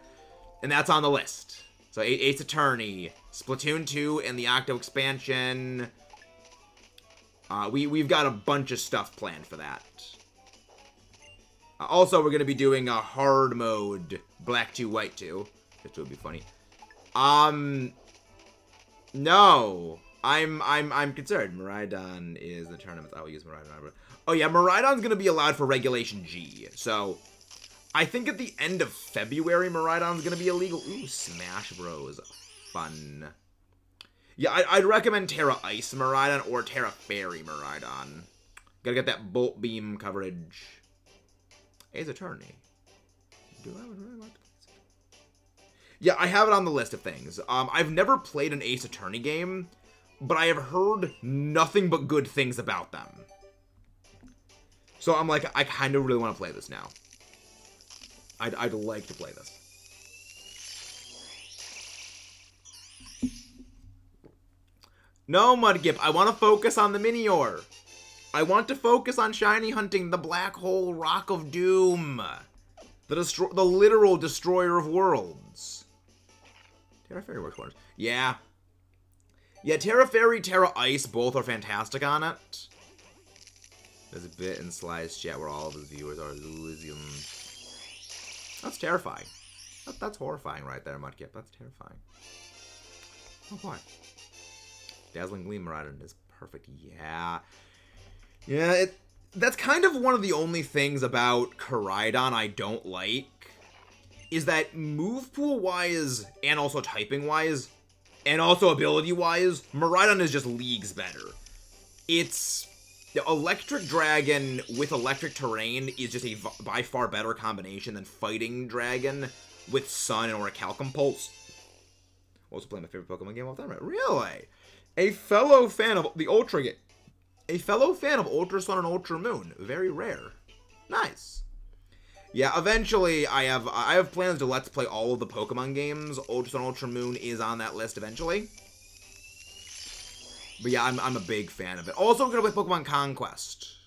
And that's on the list. So Ace Attorney, Splatoon 2, and the Octo expansion. We've got a bunch of stuff planned for that. Also, we're going to be doing a hard mode, Black 2, White 2. This would be funny. No. I'm concerned. Miraidon is the tournament. I will use Miraidon. Oh yeah, Miraidon's gonna be allowed for Regulation G. So I think at the end of February, Miraidon's gonna be illegal. Ooh, Smash Bros. Fun. Yeah, I'd recommend Terra Ice Miraidon or Terra Fairy Miraidon. Gotta get that Bolt Beam coverage. Ace Attorney. Do I would really like to play this? Yeah, I have it on the list of things. I've never played an Ace Attorney game, but I have heard nothing but good things about them. So I'm like, I kind of really want to play this now. I'd like to play this. No, Mudkip, I want to focus on the Minior. I want to focus on shiny hunting the black hole rock of doom. The literal destroyer of worlds. Terra Fairy works wonders. Yeah. Yeah, Terra Fairy, Terra Ice, both are fantastic on it. There's a bit in Sly's chat where all of his viewers are Elysium. That's terrifying. That's horrifying right there, Mudkip. That's terrifying. Oh boy. Dazzling Gleam Miraidon is perfect. Yeah. Yeah, that's kind of one of the only things about Koraidon I don't like. Is that move pool wise, and also typing wise, and also ability wise, Miraidon is just leagues better. It's Electric Dragon with electric terrain is just a by far better combination than Fighting Dragon with Sun or a Calcum Pulse. Also playing my favorite Pokemon game of all time, right? Really? A fellow fan of the Ultra game. A fellow fan of Ultra Sun and Ultra Moon. Very rare. Nice. Yeah, eventually I have plans to let's play all of the Pokemon games. Ultra Sun, Ultra Moon is on that list eventually. But yeah, I'm a big fan of it. Also, I'm going to play Pokemon Conquest.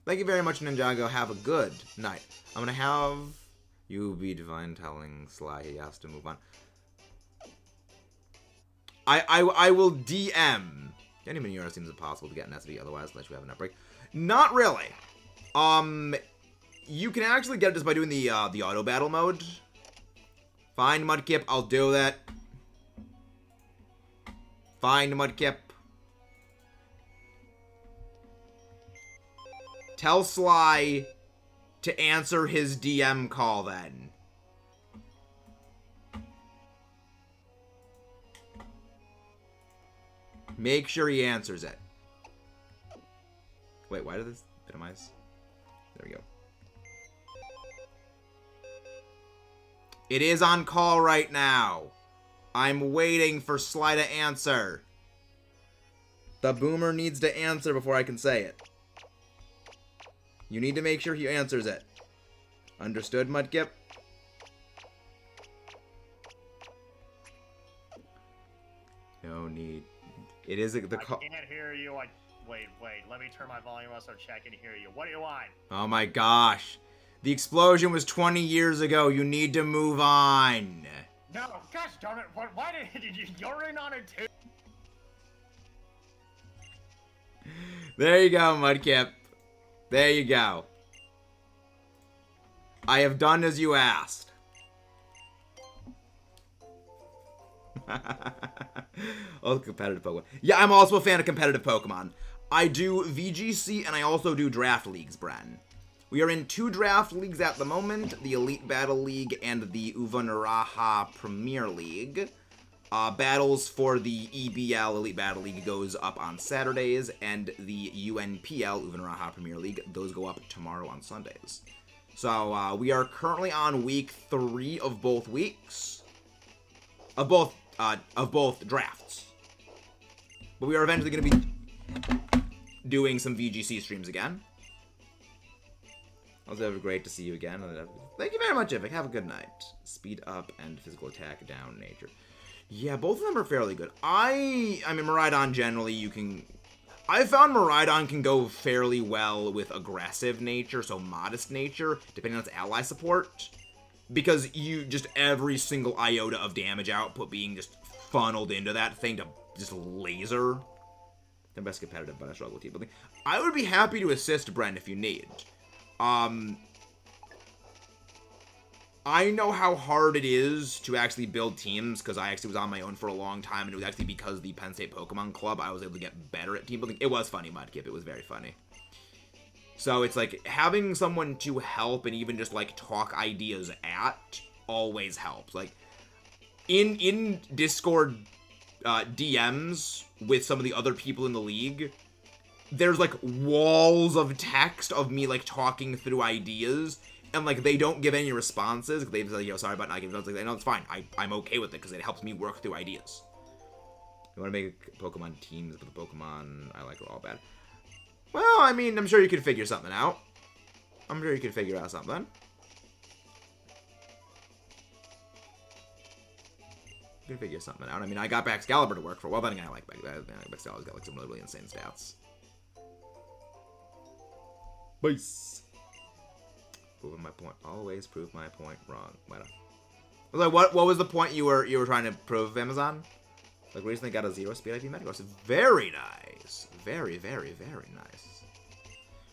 Thank you very much, Ninjago. Have a good night. I'm going to have you be Divine telling Sly he has to move on. I will DM. Any Minior seems impossible to get in SV otherwise, unless you have an outbreak. Not really. You can actually get it just by doing the auto battle mode. Fine, Mudkip, I'll do that. Fine, Mudkip. Tell Sly to answer his DM call then. Make sure he answers it. Wait, why did this minimize? There we go. It is on call right now. I'm waiting for Sly to answer. The boomer needs to answer before I can say it. You need to make sure he answers it. Understood, Mudkip? No need. It is the call. I can't hear you. Wait. Let me turn my volume up so chat can hear you. What do you want? Oh my gosh. The explosion was 20 years ago. You need to move on. No, gosh darn it. Why did you're in on it too? There you go, Mudkip. There you go. I have done as you asked. Oh, competitive Pokemon. Yeah, I'm also a fan of competitive Pokemon. I do VGC and I also do draft leagues, Bren. We are in 2 draft leagues at the moment, the Elite Battle League and the Uvanaraha Premier League. Battles for the EBL, Elite Battle League, goes up on Saturdays, and the UNPL, Uvanaraha Premier League, those go up tomorrow on Sundays. So, we are currently on week 3 of both weeks. Of both drafts. But we are eventually going to be doing some VGC streams again. Also, great to see you again. Thank you very much, Ivik. Have a good night. Speed up and physical attack down nature. Yeah, both of them are fairly good. I mean, Miraidon generally, you can... I found Miraidon can go fairly well with aggressive nature, so modest nature, depending on its ally support. Because you just every single iota of damage output being just funneled into that thing to just laser. The best competitive, but I struggle with team building. I would be happy to assist Brent if you need. I know how hard it is to actually build teams, because I actually was on my own for a long time, and it was actually because of the Penn State Pokemon Club I was able to get better at team building. It was funny, Mudkip. It was very funny. So it's like, having someone to help and even just, like, talk ideas at always helps. Like, in Discord DMs with some of the other people in the league, there's, like, walls of text of me, like, talking through ideas, and, like, they don't give any responses. They just like, yo, sorry about not giving responses. Like, no, it's fine. I'm okay with it, because it helps me work through ideas. You want to make Pokemon teams, but the Pokemon I like are all bad. Well, I mean, I'm sure you could figure something out. I'm sure you could figure out something. You can figure something out. I mean, I got Excalibur to work for. Well, then again, I like Excalibur's got, like, some really insane stats. Base. Proving my point. Always prove my point wrong. Like, what was the point you were trying to prove, Amazon? Like, recently got a 0 speed IP Metagross. Very nice. Very, very, very nice.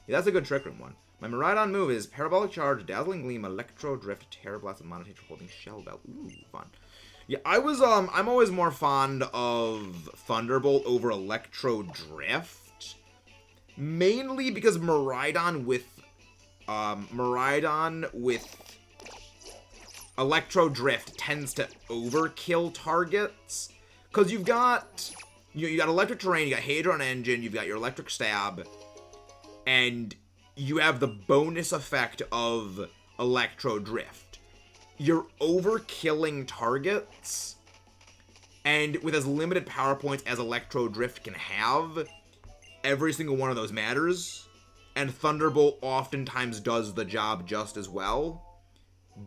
Yeah, that's a good Trick Room one. My Miraidon move is Parabolic Charge, Dazzling Gleam, Electro Drift, Terra Blast, and Monotone holding Shell Bell. Ooh, fun. Yeah, I'm always more fond of Thunderbolt over Electro Drift. Mainly because Miraidon with Electro Drift tends to overkill targets. Because you got Electric Terrain, you got Hadron Engine, you've got your Electric Stab, and you have the bonus effect of Electro Drift. You're overkilling targets, and with as limited power points as Electro Drift can have, every single one of those matters, and Thunderbolt oftentimes does the job just as well,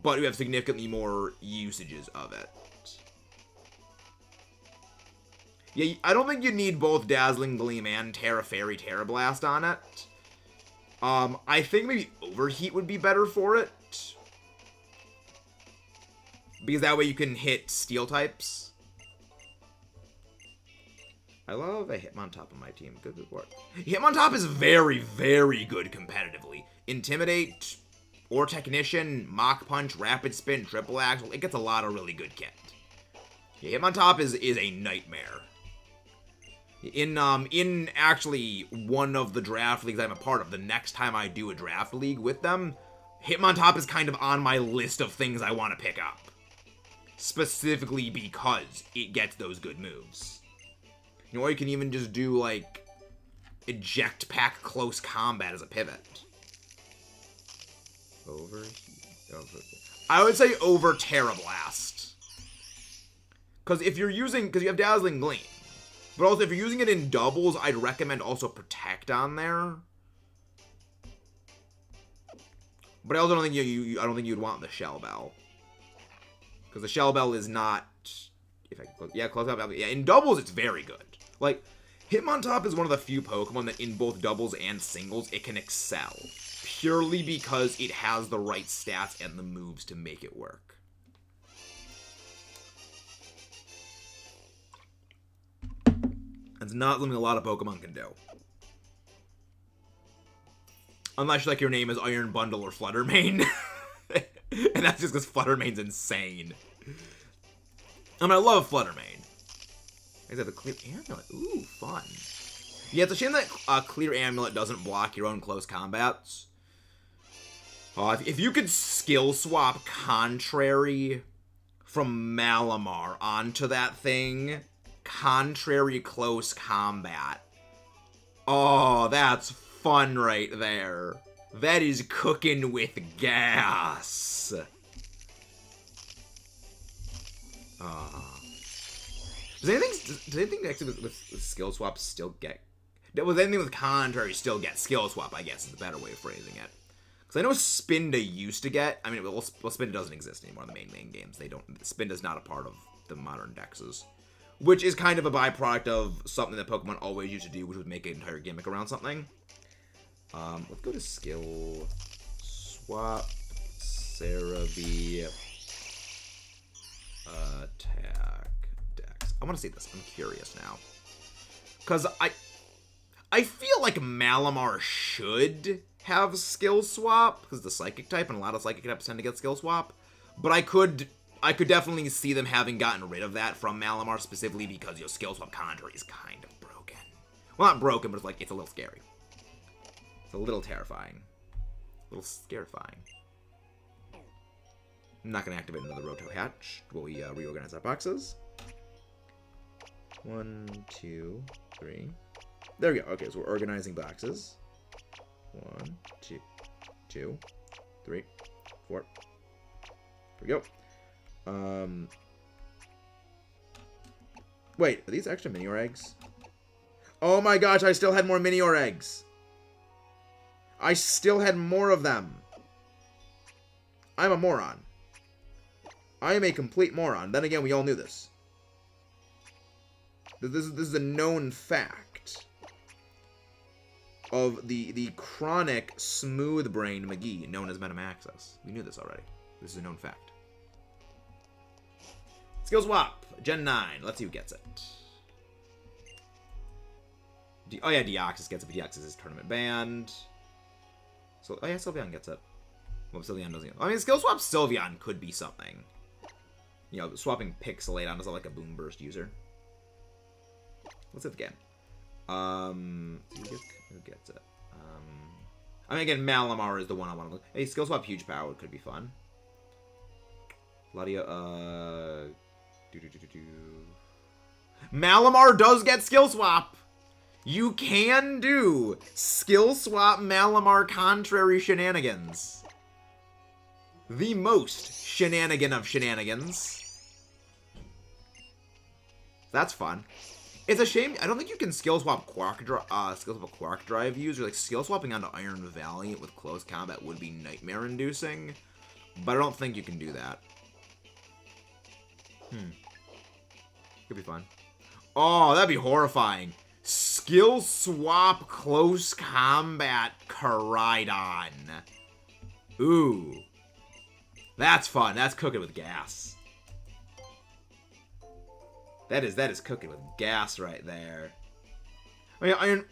but you have significantly more usages of it. Yeah, I don't think you need both Dazzling Gleam and Terra Fairy Terra Blast on it. I think maybe Overheat would be better for it. Because that way you can hit Steel types. I love a Hitmontop on my team. Good work. Hitmontop is very, very good competitively. Intimidate, or Technician, Mach Punch, Rapid Spin, Triple Axle. It gets a lot of really good kit. Yeah, Hitmontop is a nightmare. In actually one of the draft leagues I'm a part of, the next time I do a draft league with them, Hitmontop is kind of on my list of things I want to pick up. Specifically because it gets those good moves. You know, or you can even just do, like, Eject Pack Close Combat as a pivot. Over. I would say over Terra Blast. Because if you're using, because you have Dazzling Gleam. But also, if you're using it in doubles, I'd recommend also Protect on there. But I also don't think I don't think you'd want the Shell Bell. Because the Shell Bell is not... close up. Yeah, in doubles, it's very good. Like, Hitmontop is one of the few Pokemon that in both doubles and singles, it can excel. Purely because it has the right stats and the moves to make it work. It's not something a lot of Pokemon can do. Unless, like, your name is Iron Bundle or Fluttermane. And that's just because Fluttermane's insane. I mean, I love Fluttermane. Except the Clear Amulet. Ooh, fun. Yeah, it's a shame that Clear Amulet doesn't block your own close combats. If you could skill swap Contrary from Malamar onto that thing, Contrary close combat. Oh, that's fun right there. That is cooking with gas. Does anything actually with skill swaps still get... Does anything with Contrary still get skill swap, I guess is the better way of phrasing it. Because I know Spinda used to get... I mean, well, Spinda doesn't exist anymore in the main games. Spinda's not a part of the modern dexes. Which is kind of a byproduct of something that Pokemon always used to do, which would make an entire gimmick around something. Let's go to skill swap, Cerebi, attack, dex. I want to see this. I'm curious now. Because I feel like Malamar should have skill swap, because the psychic type, and a lot of psychic types tend to get skill swap. But I could definitely see them having gotten rid of that from Malamar specifically because your skill swap conjurer is kind of broken. Well, not broken, but it's like, it's a little scary. It's a little terrifying. A little scarifying. I'm not going to activate another Roto Hatch while we reorganize our boxes. 1, 2, 3. There we go. Okay, so we're organizing boxes. 1, 2, 3, 4. There we go. Wait, are these extra Minior eggs? Oh my gosh, I still had more Minior eggs. I still had more of them. I'm a moron. I am a complete moron. Then again, we all knew this. This is a known fact of the chronic smooth brain McGee known as Metamaxis. We knew this already. This is a known fact. Skill swap, Gen 9. Let's see who gets it. Oh yeah, Deoxys gets it, but Deoxys is tournament banned. So, oh yeah, Sylveon gets it. Well, Sylveon doesn't get it. I mean, skill swap Sylveon could be something. You know, swapping Pixelate onto like a Boom Burst user. Let's hit the game. Who gets it? I mean, again, Malamar is the one I want to look. Hey, skill swap Huge Power could be fun. Ladia, Malamar does get skill swap. You can do skill swap Malamar contrary shenanigans. The most shenanigan of shenanigans. That's fun. It's a shame. I don't think you can skill swap Quark Drive user. Like skill swapping onto Iron Valiant with close combat would be nightmare inducing, but I don't think you can do that. Could be fun. Oh, that'd be horrifying. Skill swap close combat Koraidon. Ooh. That's fun. That's cooking with gas. That is cooking with gas right there. I mean,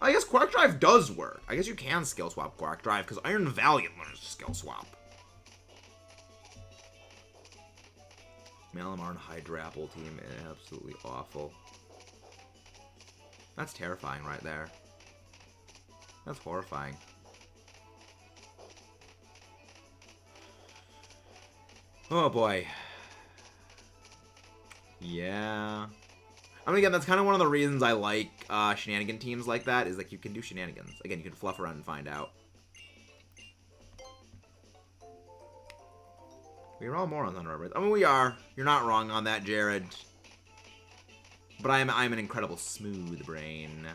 I guess Quark Drive does work. I guess you can skill swap Quark Drive because Iron Valiant learns to skill swap. Malamar and Hydrapple team, absolutely awful. That's terrifying right there. That's horrifying. Oh boy. Yeah. I mean, again, that's kind of one of the reasons I like shenanigan teams like that, is like you can do shenanigans. Again, you can fluff around and find out. We're all morons on our I mean, we are. You're not wrong on that, Jared. But I'm an incredible smooth brain.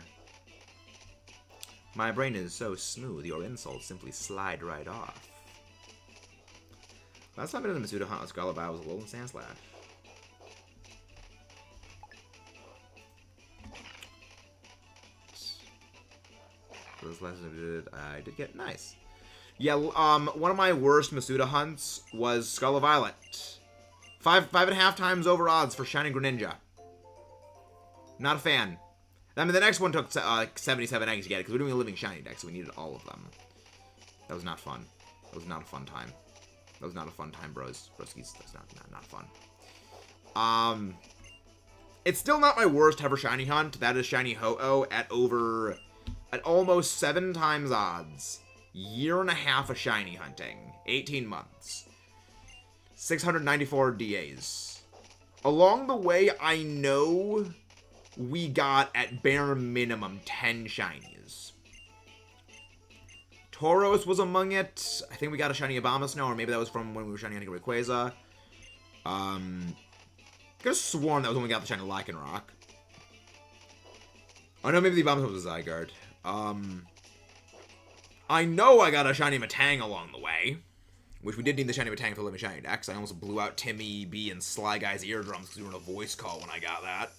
My brain is so smooth, your insults simply slide right off. Last time I did the Masuda Hunt with Scarlet Violet was a Alolan Sandslash. For this last time I did get nice. Yeah, one of my worst Masuda hunts was Scarlet Violet. 5.5 times over odds for Shiny Greninja. Not a fan. I mean, the next one took 77 eggs to get it, because we're doing a living shiny deck, so we needed all of them. That was not fun. That was not a fun time. That was not a fun time, bros. Broskies, that's not fun. It's still not my worst ever shiny hunt. That is Shiny Ho-Oh at almost 7 times odds. Year and a half of shiny hunting. 18 months. 694 DAs. Along the way, I know we got, at bare minimum, 10 shinies. Tauros was among it. I think we got a shiny Abomasnow, or maybe that was from when we were shiny hunting Rayquaza. Could have sworn that was when we got the shiny Lycanroc. Oh no, maybe the Abomasnow was a Zygarde. I know I got a shiny Metang along the way. Which we did need the shiny Metang for living shiny decks. I almost blew out Timmy B and Sly Guy's eardrums because we were in a voice call when I got that.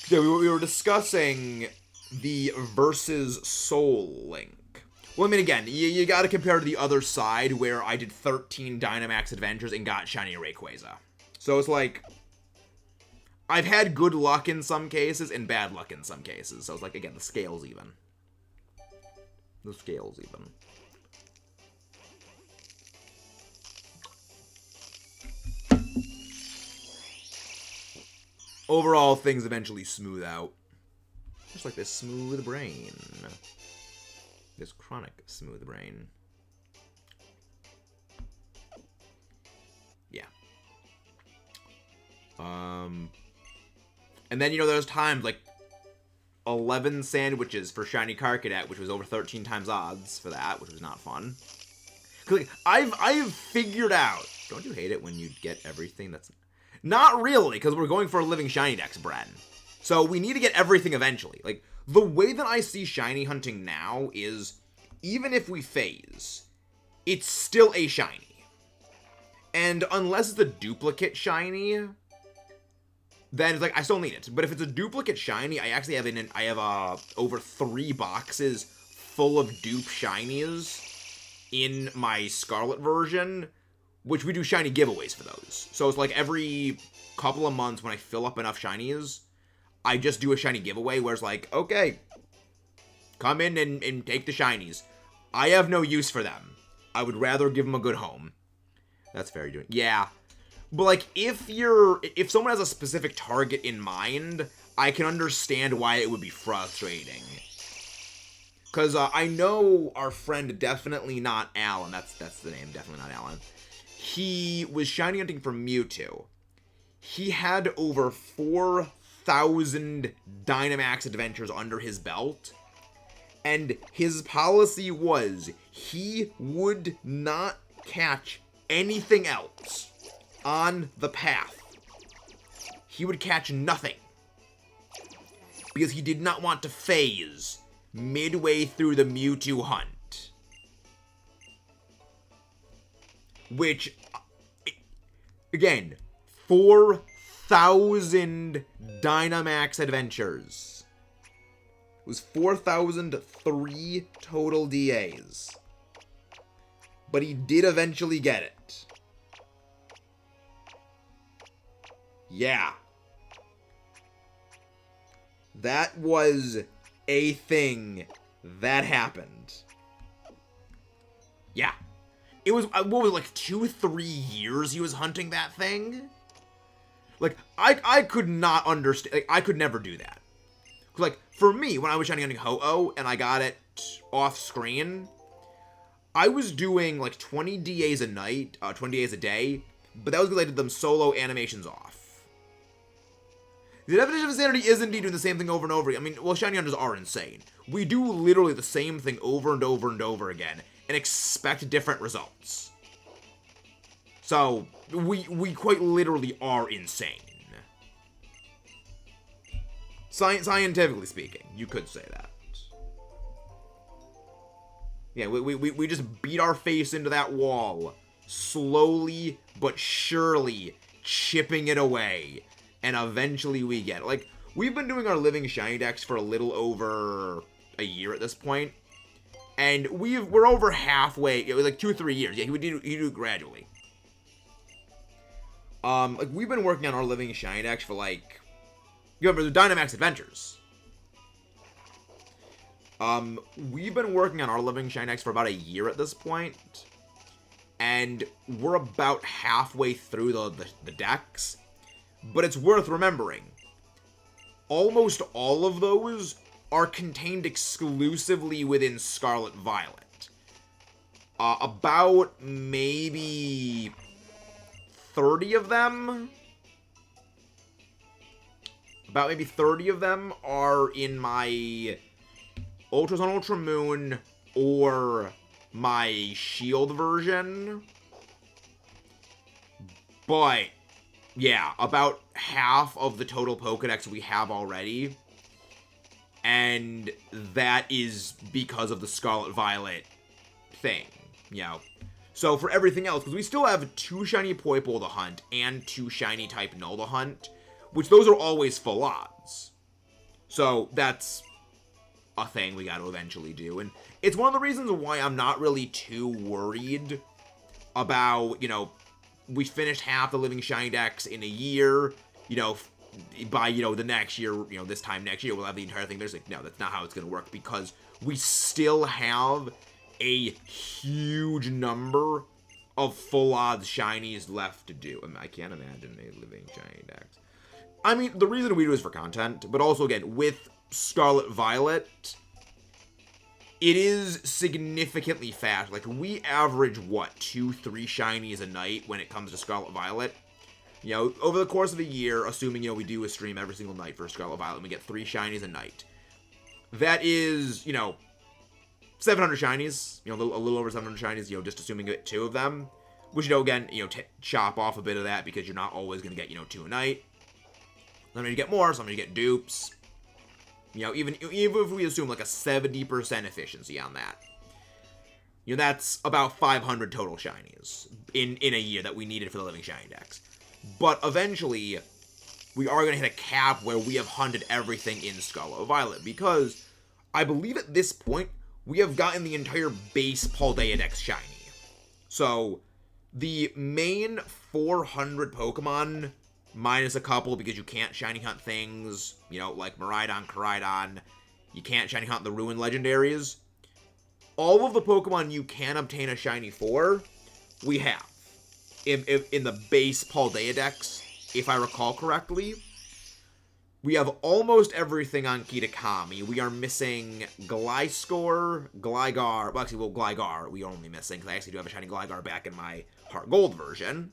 Yeah, we were discussing the versus Soul Link. Well, I mean, again, you gotta compare to the other side where I did 13 Dynamax Adventures and got shiny Rayquaza. So it's like, I've had good luck in some cases and bad luck in some cases. So it's like, again, the scale's even. The scale's even. overall, things eventually smooth out. Just like this smooth brain. This chronic smooth brain. Yeah. And then, you know, there's times like 11 sandwiches for Shiny Carcadet, which was over 13 times odds for that, which was not fun. Cause like, I've figured out. Don't you hate it when you get everything that's not really, because we're going for a living shiny dex, Bren. So we need to get everything eventually. Like, the way that I see shiny hunting now is, even if we phase, it's still a shiny. And unless it's a duplicate shiny, then it's like, I still need it. But if it's a duplicate shiny, I actually have over 3 boxes full of dupe shinies in my Scarlet version, which we do shiny giveaways for those. So it's like every couple of months when I fill up enough shinies, I just do a shiny giveaway where it's like, okay, come in and take the shinies. I have no use for them. I would rather give them a good home. That's fair, you're doing. Yeah. But like, if someone has a specific target in mind, I can understand why it would be frustrating. Because I know our friend, definitely not Alan, that's the name, definitely not Alan. He was shiny hunting for Mewtwo. He had over 4,000 Dynamax adventures under his belt. And his policy was, he would not catch anything else on the path. He would catch nothing. Because he did not want to phase midway through the Mewtwo hunt. Which, again, 4,000 Dynamax adventures. It was 4,003 total DAs. But he did eventually get it. Yeah. That was a thing that happened. Yeah. It was, what was it, like 2-3 years he was hunting that thing? Like, I could not understand, like, I could never do that. Like, for me, when I was shiny hunting Ho-Oh and I got it off screen, I was doing like 20 DAs a night, 20 DAs a day, but that was because I did them solo animations off. The definition of insanity is indeed doing the same thing over and over again. I mean, well, shiny hunters are insane. We do literally the same thing over and over and over again and expect different results. So, we quite literally are insane. Scientifically speaking, you could say that. Yeah, we just beat our face into that wall, slowly but surely chipping it away, and eventually we get it. Like, we've been doing our living shiny decks for a little over a year at this point, and we're over halfway. It was like 2 or 3 years. Yeah, you do it gradually. Like, we've been working on our living shiny decks for like, you remember the Dynamax Adventures. We've been working on our living shiny decks for about a year at this point, and we're about halfway through the decks. But it's worth remembering, almost all of those are contained exclusively within Scarlet Violet. About maybe 30 of them? About maybe 30 of them are in my Ultra Sun, Ultra Moon, or my Shield version. But yeah, about half of the total Pokedex we have already. And that is because of the Scarlet Violet thing, you know. So for everything else, because we still have 2 shiny Poipole to hunt and 2 shiny type Null to hunt, which those are always full odds. So that's a thing we got to eventually do. And it's one of the reasons why I'm not really too worried about, you know, we finished half the living shiny decks in a year, you know, by, you know, the next year, you know, this time next year, we'll have the entire thing. There's like, no, that's not how it's going to work, because we still have a huge number of full odds shinies left to do. I mean, I can't imagine a living shiny dex. I mean, the reason we do is for content, but also, again, with Scarlet Violet, it is significantly fast. Like, we average, what, 2-3 shinies a night when it comes to Scarlet Violet? You know, over the course of a year, assuming, you know, we do a stream every single night for Scarlet Violet, and we get 3 shinies a night. That is, you know, 700 shinies, you know, a little over 700 shinies, you know, just assuming you get 2 of them. Which, you know, again, you know, chop off a bit of that because you're not always going to get, you know, 2 a night. Sometimes you get more, sometimes you get dupes. You know, even if we assume like a 70% efficiency on that, you know, that's about 500 total shinies in a year that we needed for the Living Shiny Dex. But eventually, we are going to hit a cap where we have hunted everything in Scarlet Violet, because I believe at this point, we have gotten the entire base Paldea Dex shiny. So, the main 400 Pokemon, minus a couple because you can't shiny hunt things, you know, like Miraidon, Koraidon, you can't shiny hunt the Ruined Legendaries. All of the Pokemon you can obtain a shiny for, we have. In the base Paldea Dex, if I recall correctly. We have almost everything on Kitakami. We are missing Gliscor, Gligar. Well, actually, Gligar we are only missing, because I actually do have a shiny Gligar back in my Heart Gold version.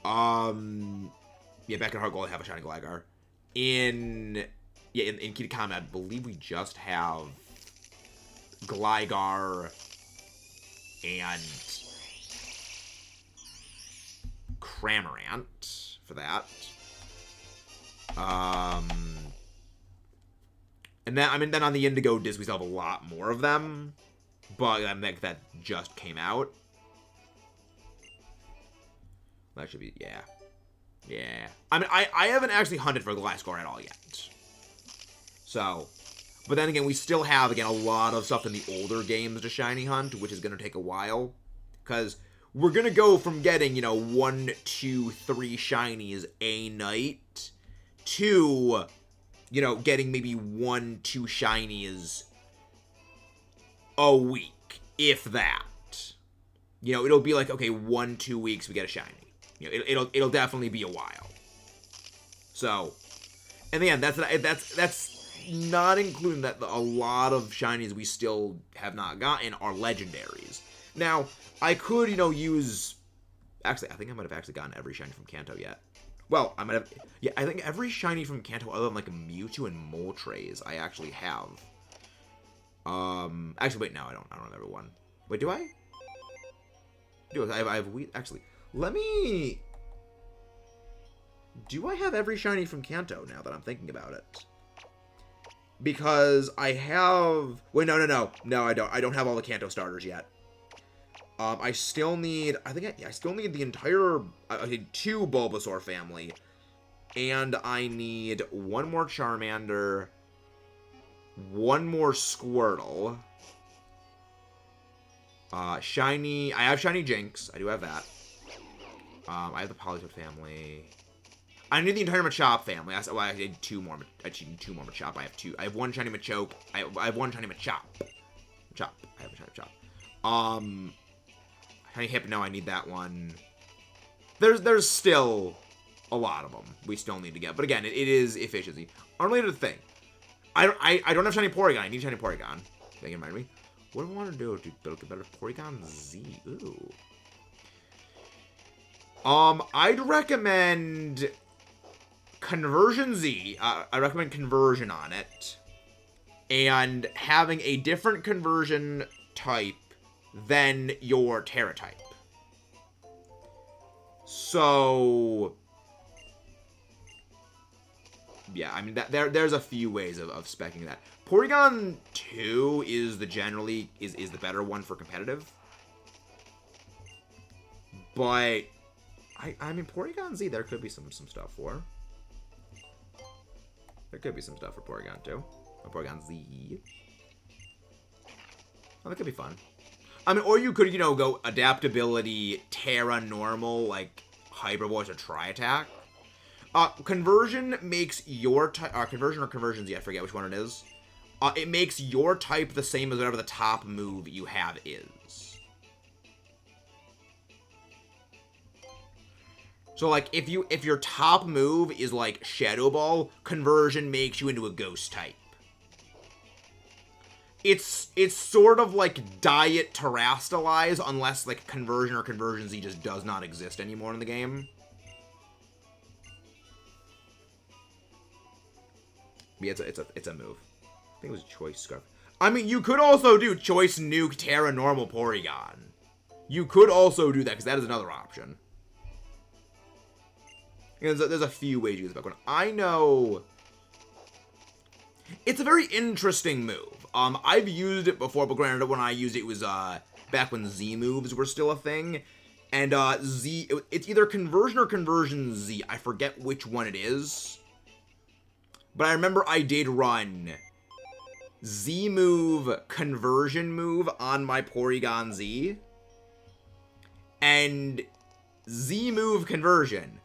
Yeah, back in Heart Gold, I have a shiny Gligar. In Kitakami, I believe we just have Gligar and Cramorant for that. And then, I mean, then on the Indigo Disc, we still have a lot more of them. But I think that just came out. That should be, yeah. Yeah. I mean, I haven't actually hunted for Gliscor at all yet. So, but then again, we still have, again, a lot of stuff in the older games to shiny hunt, which is going to take a while. Because we're going to go from getting, you know, 1, 2, 3 shinies a night to, you know, getting maybe 1, 2 shinies a week, if that. You know, it'll be like, okay, 1, 2 weeks we get a shiny. You know, it'll definitely be a while. So, and again, that's not including that a lot of shinies we still have not gotten are legendaries. Now, I could, you know, use. Actually, I think I might have actually gotten every shiny from Kanto yet. Well, I might have. Yeah, I think every shiny from Kanto, other than like Mewtwo and Moltres, I actually have. Actually, wait, no, I don't have everyone. Wait, do I? I have actually. Let me. Do I have every shiny from Kanto now that I'm thinking about it? Because I have. Wait, no, I don't. I don't have all the Kanto starters yet. I still need. I still need the entire. I need 2 Bulbasaur family, and I need 1 more Charmander, 1 more Squirtle. Shiny. I have Shiny Jinx. I do have that. I have the Politoed family. I need the entire Machop family. I need 2 more. I need 2 more Machop. I have 2. I have 1 Shiny Machoke. I have 1 Shiny Machop. I have a Shiny Machop. Shiny Hypno. I need that one. There's still a lot of them we still need to get. But again, it is efficiency. Unrelated thing. I don't have Shiny Porygon. I need Shiny Porygon. That can remind me. What do I want to do to get better? Porygon Z. Ooh. I'd recommend Conversion Z. I recommend Conversion on it. And having a different conversion type than your Terra type. So, yeah, I mean, there's a few ways of speccing that. Porygon 2 is the better one for competitive. But I mean, Porygon Z, there could be some stuff for. There could be some stuff for Porygon 2. Or Porygon Z. Oh, that could be fun. I mean, or you could, you know, go adaptability, Terra normal, like Hyper Voice or Tri-Attack. Conversion makes your type, Conversion or Conversion Z, I forget which one it is. It makes your type the same as whatever the top move you have is. So, like, if your top move is, like, Shadow Ball, Conversion makes you into a Ghost type. It's sort of like Diet Terastalize, unless, like, Conversion or Conversion Z just does not exist anymore in the game. Yeah, it's a move. I think it was Choice Scarf. I mean, you could also do Choice Nuke, Terra, Normal, Porygon. You could also do that, because that is another option. There's a few ways to use the Pokemon. I know... It's a very interesting move. I've used it before, but granted, when I used it, it was, back when Z moves were still a thing. And, it's either Conversion or Conversion Z. I forget which one it is. But I remember I did run Z move, Conversion move on my Porygon Z. And Z move Conversion.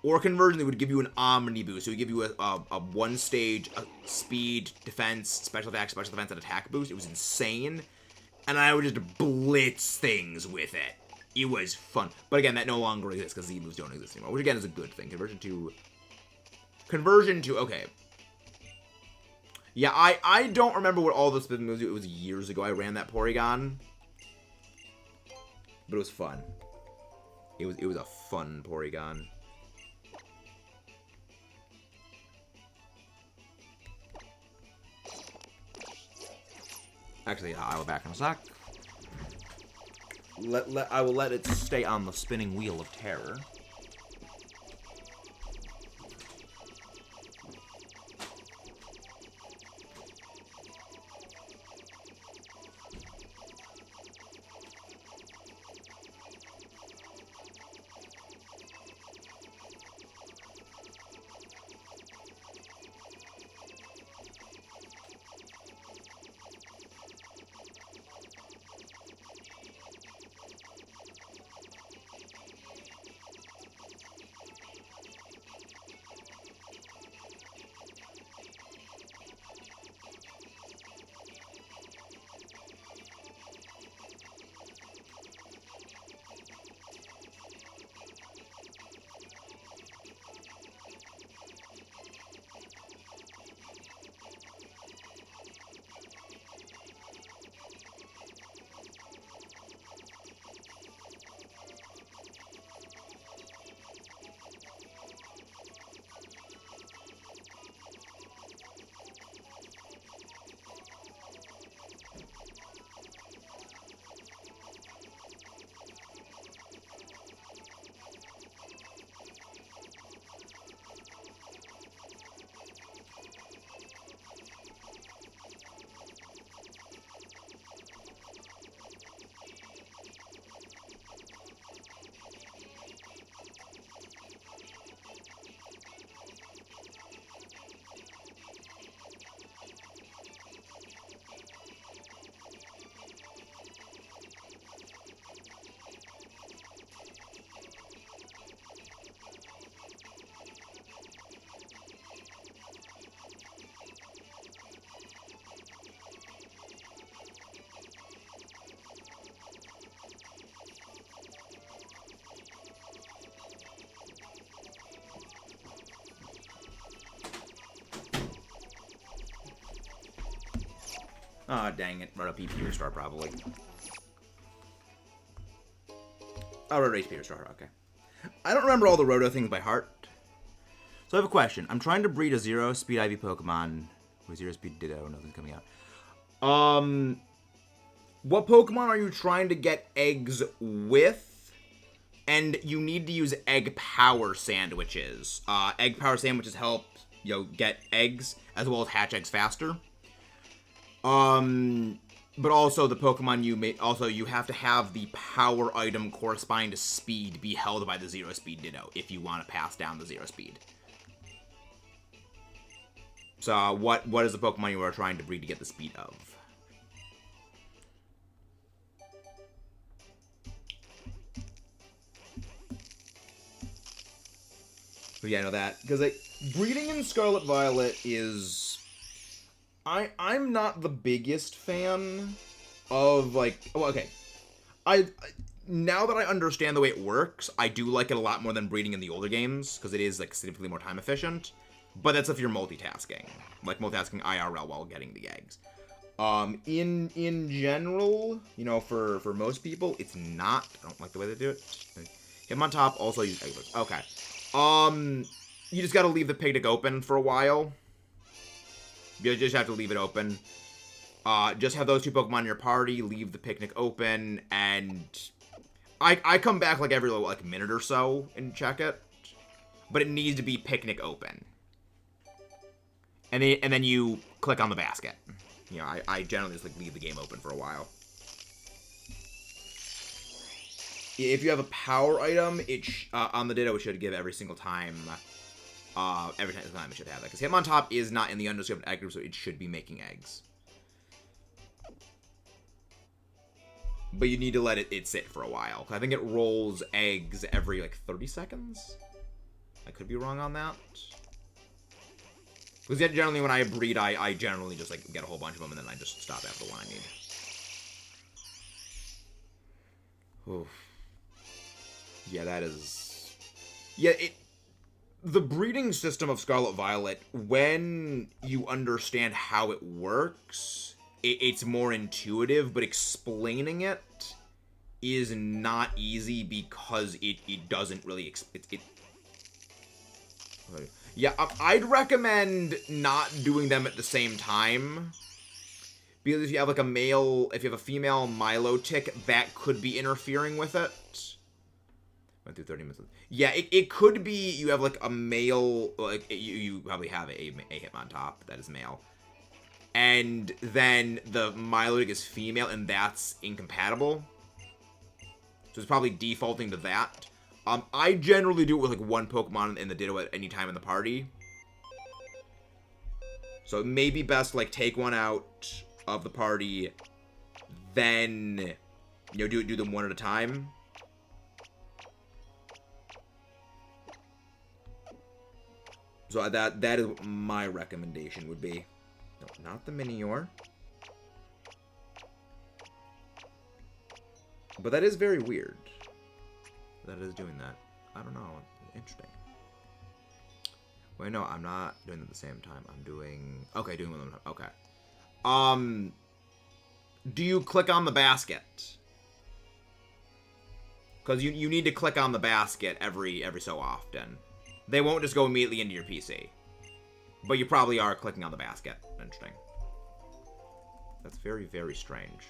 Or Conversion, they would give you an Omni boost. So it would give you a one-stage speed, defense, special attack, special defense, and attack boost. It was insane. And I would just blitz things with it. It was fun. But again, that no longer exists because Z moves don't exist anymore. Which again is a good thing. Conversion to... Okay. Yeah, I don't remember what all the specific moves do. It was years ago I ran that Porygon. But it was fun. It was a fun Porygon. Actually, I will back in a sec. I will let it stay on the spinning wheel of terror. Aw, oh, dang it. Run up EP restore, probably. Oh, Roto HP restore, okay. I don't remember all the Roto things by heart. So I have a question. I'm trying to breed a Zero Speed IV Pokemon with Zero Speed Ditto. Nothing's coming out. What Pokemon are you trying to get eggs with? And you need to use egg power sandwiches. Egg power sandwiches help, get eggs, as well as hatch eggs faster. But also the Pokemon you have to have the power item corresponding to speed be held by the Zero Speed Ditto if you want to pass down the Zero Speed. So, what is the Pokemon you are trying to breed to get the speed of? But yeah, I know that. Because, breeding in Scarlet Violet is... I'm not the biggest fan of, well, okay. now that I understand the way it works, I do like it a lot more than breeding in the older games, because it is, like, significantly more time efficient. But that's if you're multitasking. Like, multitasking IRL while getting the eggs. In general, you know, for most people, it's not. I don't like the way they do it. Hitmontop also use egg books. Okay. You just gotta leave the picnic open for a while. You just have to leave it open. Just have those two Pokemon in your party, leave the picnic open, and I come back like every like minute or so and check it. But it needs to be picnic open. And then you click on the basket. You know, I generally just like leave the game open for a while. If you have a power item, on the Ditto, it should give every single time. Every time it should have that. Because Hitmontop is not in the undiscovered egg group, so it should be making eggs. But you need to let it sit for a while. I think it rolls eggs every, like, 30 seconds? I could be wrong on that. Because generally when I breed, I generally just, like, get a whole bunch of them, and then I just stop after the one I need. Oof. Yeah, that is... Yeah, the breeding system of Scarlet Violet, when you understand how it works, it's more intuitive, but explaining it is not easy because it doesn't really... Yeah, I'd recommend not doing them at the same time. Because if you have like if you have a female Milotic, that could be interfering with it. Went through 30 minutes. Yeah, it could be you have like a male, like you probably have a Hitmontop that is male. And then the Milotic is female and that's incompatible. So it's probably defaulting to that. I generally do it with like one Pokemon in the Ditto at any time in the party. So it may be best to like take one out of the party, then you know do them one at a time. So that is what my recommendation would be. No, not the Minior. But that is very weird. That is doing that. I don't know. Interesting. Wait, no, I'm not doing them at the same time. I'm doing... Okay, doing them. Okay. Do you click on the basket? Because you need to click on the basket every so often. They won't just go immediately into your PC. But you probably are clicking on the basket. Interesting. That's very, very strange.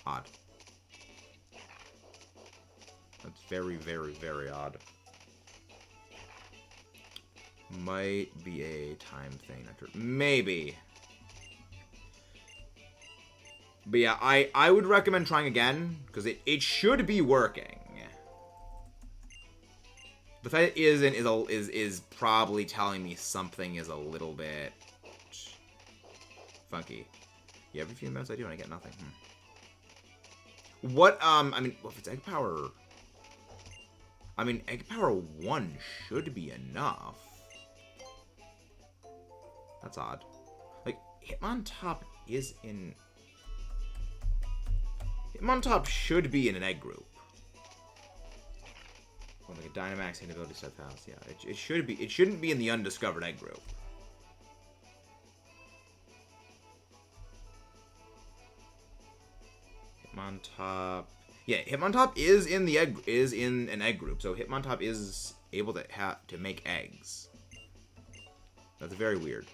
Odd. That's very, very, very odd. Might be a time thing. Maybe. But yeah, I would recommend trying again, because it should be working. The fact it isn't is probably telling me something is a little bit funky. Yeah, every few minutes I do and I get nothing. What, I mean, well, if it's Egg Power... I mean, Egg Power 1 should be enough. That's odd. Like, Hitmontop is in... Hitmontop should be in an egg group. Well, like a Dynamax ability steadfast. Yeah, it should be. It shouldn't be in the undiscovered egg group. Hitmontop. Yeah, Hitmontop is in the an egg group, so Hitmontop is able to make eggs. That's very weird.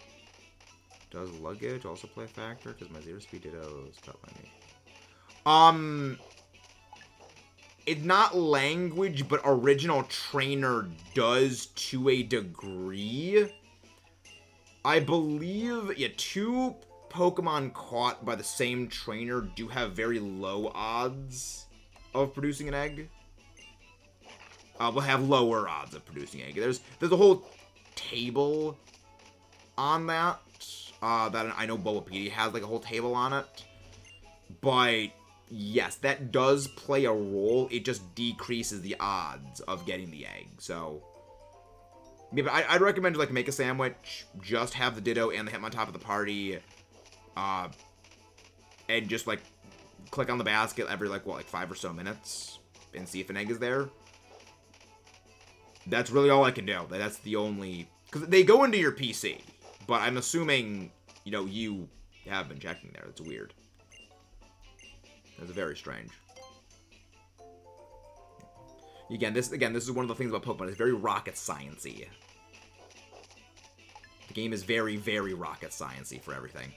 Does luggage also play a factor? Because my 0-speed Ditto is cut by me. It's not language, but original trainer does to a degree. I believe, yeah, 2 Pokemon caught by the same trainer do have very low odds of producing an egg. Will have lower odds of producing an egg. There's a whole table on that. That I know Bulbapedia has like a whole table on it. But yes, that does play a role. It just decreases the odds of getting the egg. So yeah, but I'd recommend to like make a sandwich. Just have the Ditto and the Hitmontop of the party. and just, like, click on the basket every, like, what, like 5 or so minutes and see if an egg is there. That's really all I can do. That's the only... Because they go into your PC, but I'm assuming, you know, you have been checking there. It's weird. That's very strange. Again, this is one of the things about Pokemon. It's very rocket science-y. The game is very, very rocket science-y for everything.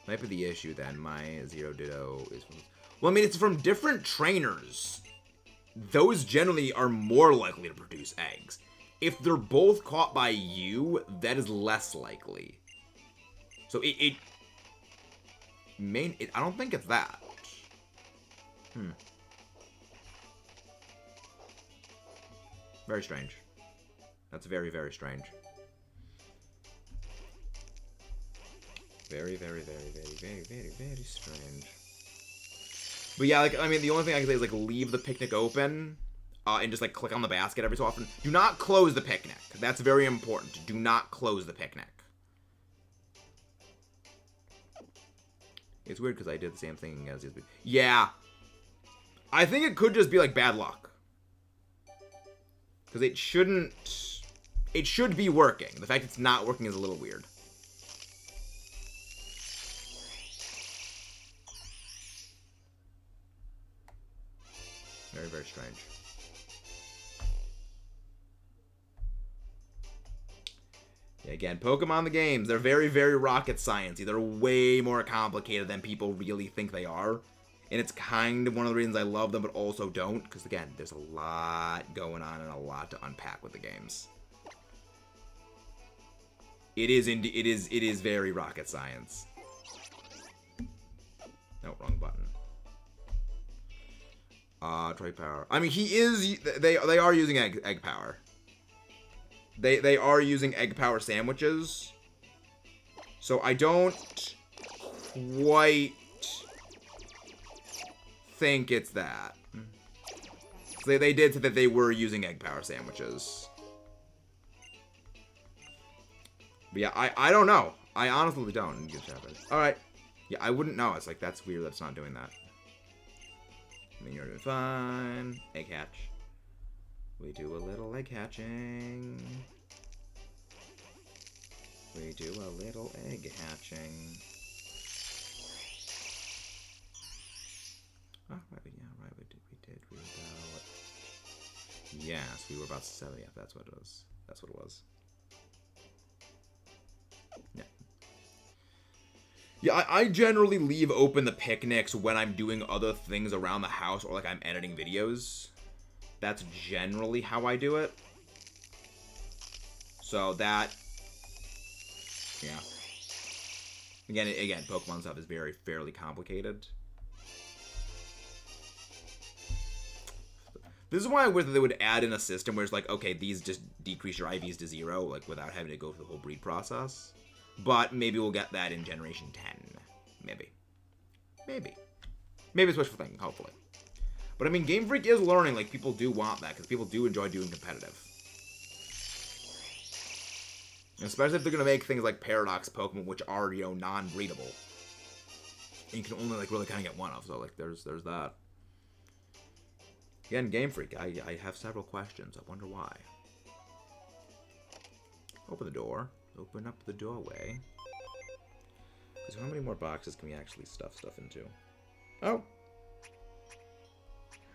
Might be the issue then. My Zero Ditto is from... Well, I mean, it's from different trainers. Those generally are more likely to produce eggs. If they're both caught by you, that is less likely. So I don't think it's that. Very strange. That's very, very strange. Very, very, very, very, very, very, very strange. But yeah, like, I mean, the only thing I can say is, like, leave the picnic open, and just, like, click on the basket every so often. Do not close the picnic. That's very important. Do not close the picnic. It's weird because I did the same thing as... Yeah. I think it could just be, like, bad luck. Because it shouldn't... It should be working. The fact it's not working is a little weird. Very, very strange. Yeah, again, Pokemon the games, they're very, very rocket science-y. They're way more complicated than people really think they are. And it's kind of one of the reasons I love them, but also don't. Because, again, there's a lot going on and a lot to unpack with the games. It is very rocket science. No, wrong button. Try power. I mean, they are using egg power. They are using egg power sandwiches. So I don't quite think it's that. They did say that they were using egg power sandwiches. But yeah, I don't know. I honestly don't. Alright. Yeah, I wouldn't know. It's like, that's weird that it's not doing that. Minior doing fine. Egg hatch. We do a little egg hatching. We do a little egg hatching. Oh, right, yeah, right, we did read about... Yes, we were about 7, yeah, that's what it was. That's what it was. Yeah. Yeah, I generally leave open the picnics when I'm doing other things around the house or, like, I'm editing videos. That's generally how I do it. So that... Yeah. Again, Pokemon stuff is fairly complicated. This is why I wish that they would add in a system where it's like, okay, these just decrease your IVs to 0, like, without having to go through the whole breed process. But maybe we'll get that in Generation 10. Maybe. Maybe it's wishful thinking, hopefully. But, I mean, Game Freak is learning, like, people do want that, because people do enjoy doing competitive. Especially if they're going to make things like Paradox Pokemon, which are, you know, non-breedable. And you can only, like, really kind of get one of, so, like, there's that. Again, Game Freak, I have several questions. I wonder why. Open the door. Open up the doorway. So how many more boxes can we actually stuff stuff into? Oh.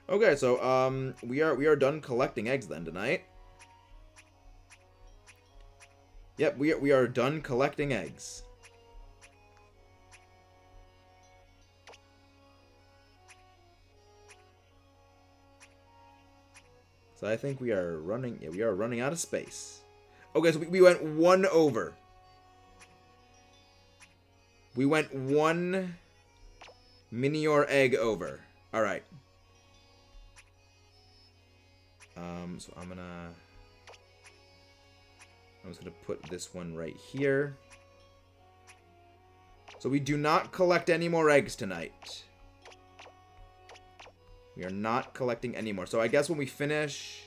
Okay, so we are done collecting eggs then tonight. Yep, we are done collecting eggs. So I think we are running. Yeah, we are running out of space. Okay, so we went one over. We went one Minior egg over. All right. So I'm just gonna put this one right here. So we do not collect any more eggs tonight. We are not collecting any more. So I guess when we finish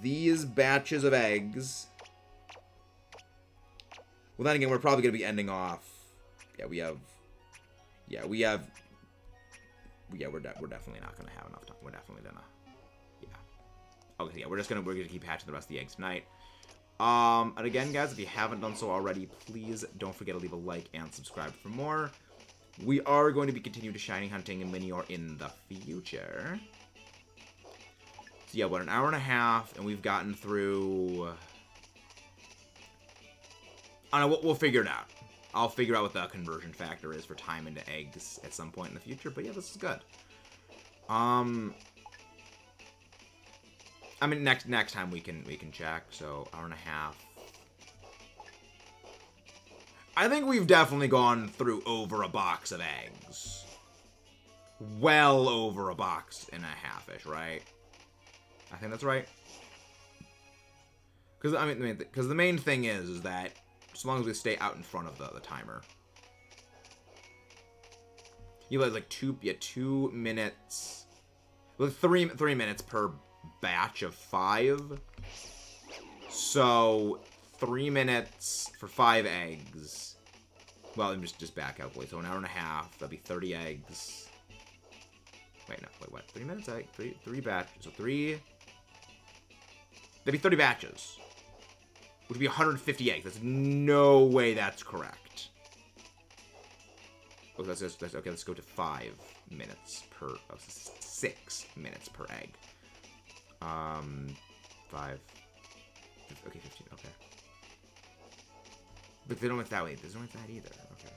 these batches of eggs... Well, then again, we're probably going to be ending off we're definitely not gonna have enough time. We're definitely gonna, okay, yeah, we're gonna keep hatching the rest of the eggs tonight. And again, guys, if you haven't done so already, please don't forget to leave a like and subscribe for more. We are going to be continuing to shiny hunting in Minior in the future. So yeah, what, an hour and a half, and we've gotten through. I don't know. We'll figure it out. I'll figure out what the conversion factor is for time into eggs at some point in the future. But yeah, this is good. I mean, next time we can check. So hour and a half. I think we've definitely gone through over a box of eggs. Well over a box and a half-ish, right? I think that's right. Because the main thing is that as long as we stay out in front of the timer, you have like 2 minutes, well, 3 minutes per batch of 5. So 3 minutes for 5 eggs. Well, let me just back calculate. So an hour and a half. That'd be 30 eggs. Wait, no. Wait, what? 3 minutes? Three batches. So 3. That'd be 30 batches. Which would be 150 eggs. There's no way that's correct. Oh, okay, let's go to 5 minutes per... 6 minutes per egg. 5... Okay, 15. Okay. But they don't make that way. There's no like that either. Okay.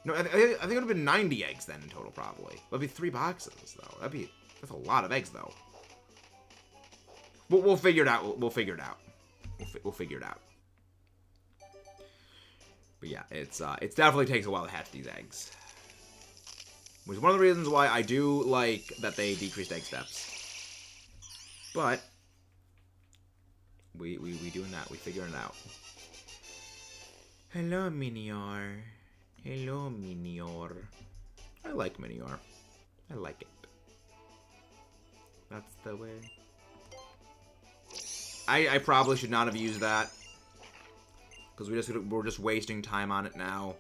No, I think it would have been 90 eggs then in total, probably. That'd be 3 boxes, though. That's a lot of eggs, though. We'll figure it out. We'll figure it out. We'll figure it out. But yeah, it definitely takes a while to hatch these eggs. Which is one of the reasons why I do like that they decreased egg steps. But we doing that. We figuring it out. Hello, Minior. Hello, Minior. I like Minior. I like it. That's the way. I probably should not have used that. Because we're just wasting time on it now.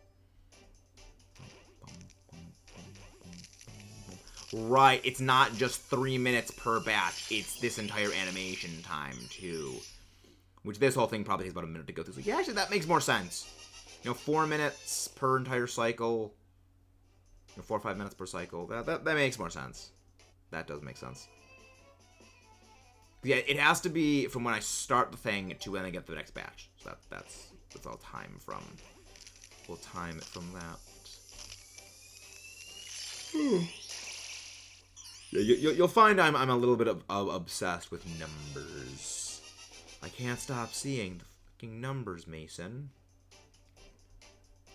Right, it's not just 3 minutes per batch. It's this entire animation time, too. Which this whole thing probably takes about a minute to go through. So yeah, actually, that makes more sense. 4 minutes per entire cycle. 4 or 5 minutes per cycle. That makes more sense. That does make sense. Yeah, it has to be from when I start the thing to when I get the next batch. So that's all time from. We'll time it from that. Yeah, you'll find I'm a little bit obsessed with numbers. I can't stop seeing the fucking numbers, Mason.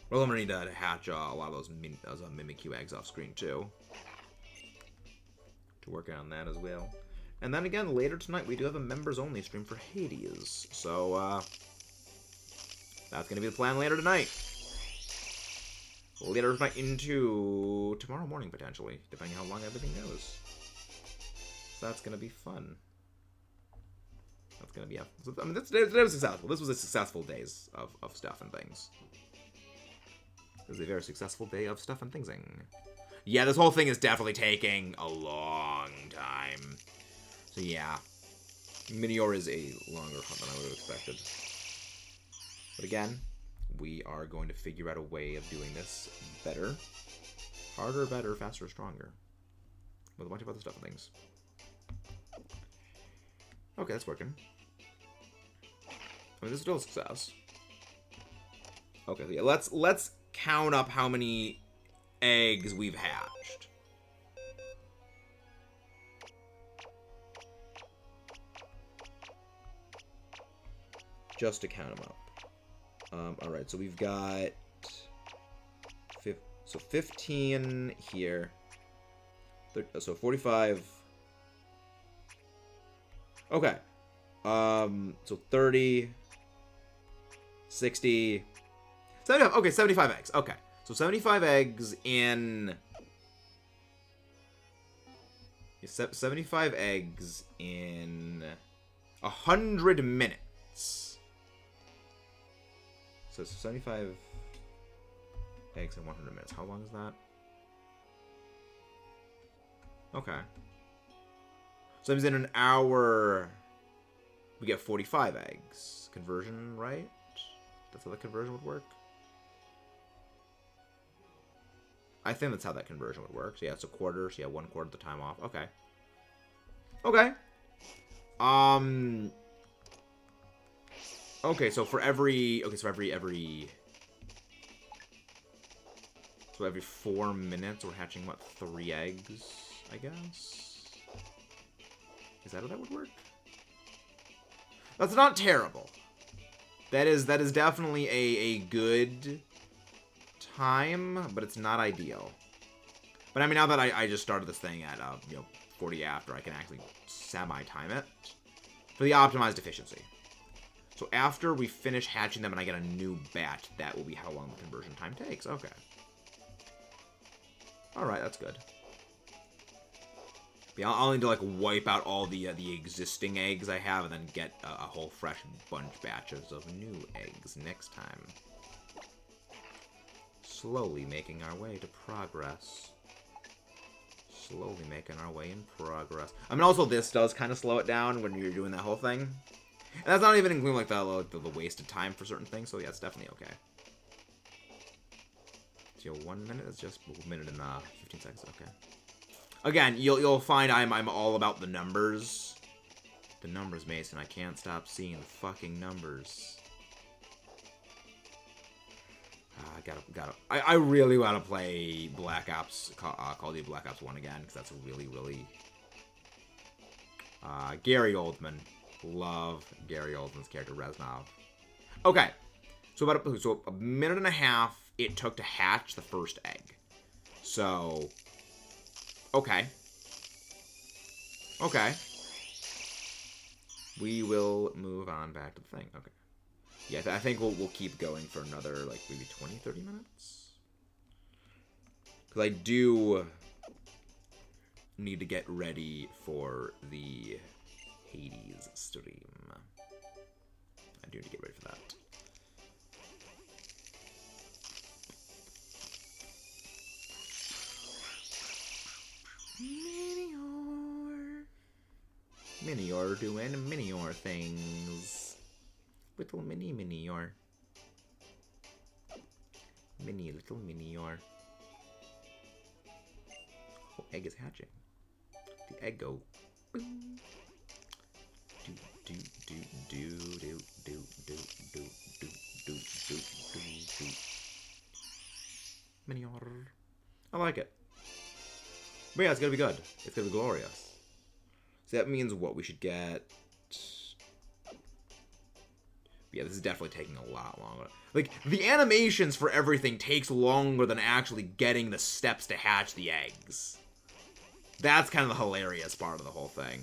Well, I'm gonna need to hatch a lot of those Mimikyu eggs off screen too. To work on that as well. And then again, later tonight we do have a members-only stream for Hades. So, that's gonna be the plan later tonight. Later tonight into tomorrow morning, potentially, depending on how long everything goes. So that's gonna be fun. That's gonna be... I mean, today was successful. This was a successful day of stuff and things. It was a very successful day of stuff and thingsing. Yeah, this whole thing is definitely taking a long time. So yeah, Minior is a longer hunt than I would have expected. But again, we are going to figure out a way of doing this better. Harder, better, faster, stronger. With a bunch of other stuff and things. Okay, that's working. I mean, this is still a success. Okay, so yeah, let's count up how many eggs we've hatched. Just to count them up. Alright, so we've got 15 here. So 45. Okay. So 30, 60, 75. Okay, 75 eggs. Okay. So 75 eggs in 75 eggs in 100 minutes. So 75. eggs in 100 minutes. How long is that? Okay. So that means in an hour, we get 45 eggs. Conversion, right? That's how the conversion would work? I think that's how that conversion would work. So yeah, it's a quarter. So yeah, 1/4 of the time off. Okay. Okay. Okay, so for every... Okay, so every 4 minutes, we're hatching, what, 3 eggs, I guess? Is that how that would work? That's not terrible. That is definitely a good time, but it's not ideal. But I mean, now that I just started this thing at, 40 after, I can actually semi-time it for the optimized efficiency. So after we finish hatching them and I get a new batch, that will be how long the conversion time takes. Okay. Alright, that's good. Yeah, I'll need to, like, wipe out all the existing eggs I have and then get a whole fresh batches of new eggs next time. Slowly making our way to progress. Slowly making our way in progress. I mean, also, this does kind of slow it down when you're doing that whole thing. And that's not even including, like, the wasted time for certain things, so yeah, it's definitely okay. So, 1 minute is just 1 minute and 15 seconds, okay. Again, you'll find I'm all about the numbers. The numbers, Mason. I can't stop seeing the fucking numbers. I really want to play Black Ops, Call of Duty Black Ops 1 again, because that's really, really... Gary Oldman. Love Gary Oldman's character, Reznov. Okay. So about a minute and a half it took to hatch the first egg. So... Okay. Okay. We will move on back to the thing. Okay. Yeah, I think we'll keep going for another, like, maybe 20, 30 minutes? Because I do need to get ready for the Hades stream. I do need to get ready for that. Minior doing Minior things. Little Minior. Little Minior. Oh, egg is hatching. The egg go. Boom. Do. Minior. I like it. But yeah, it's gonna be good. It's gonna be glorious. So that means what? We should get... Yeah, this is definitely taking a lot longer. Like, the animations for everything takes longer than actually getting the steps to hatch the eggs. That's kind of the hilarious part of the whole thing.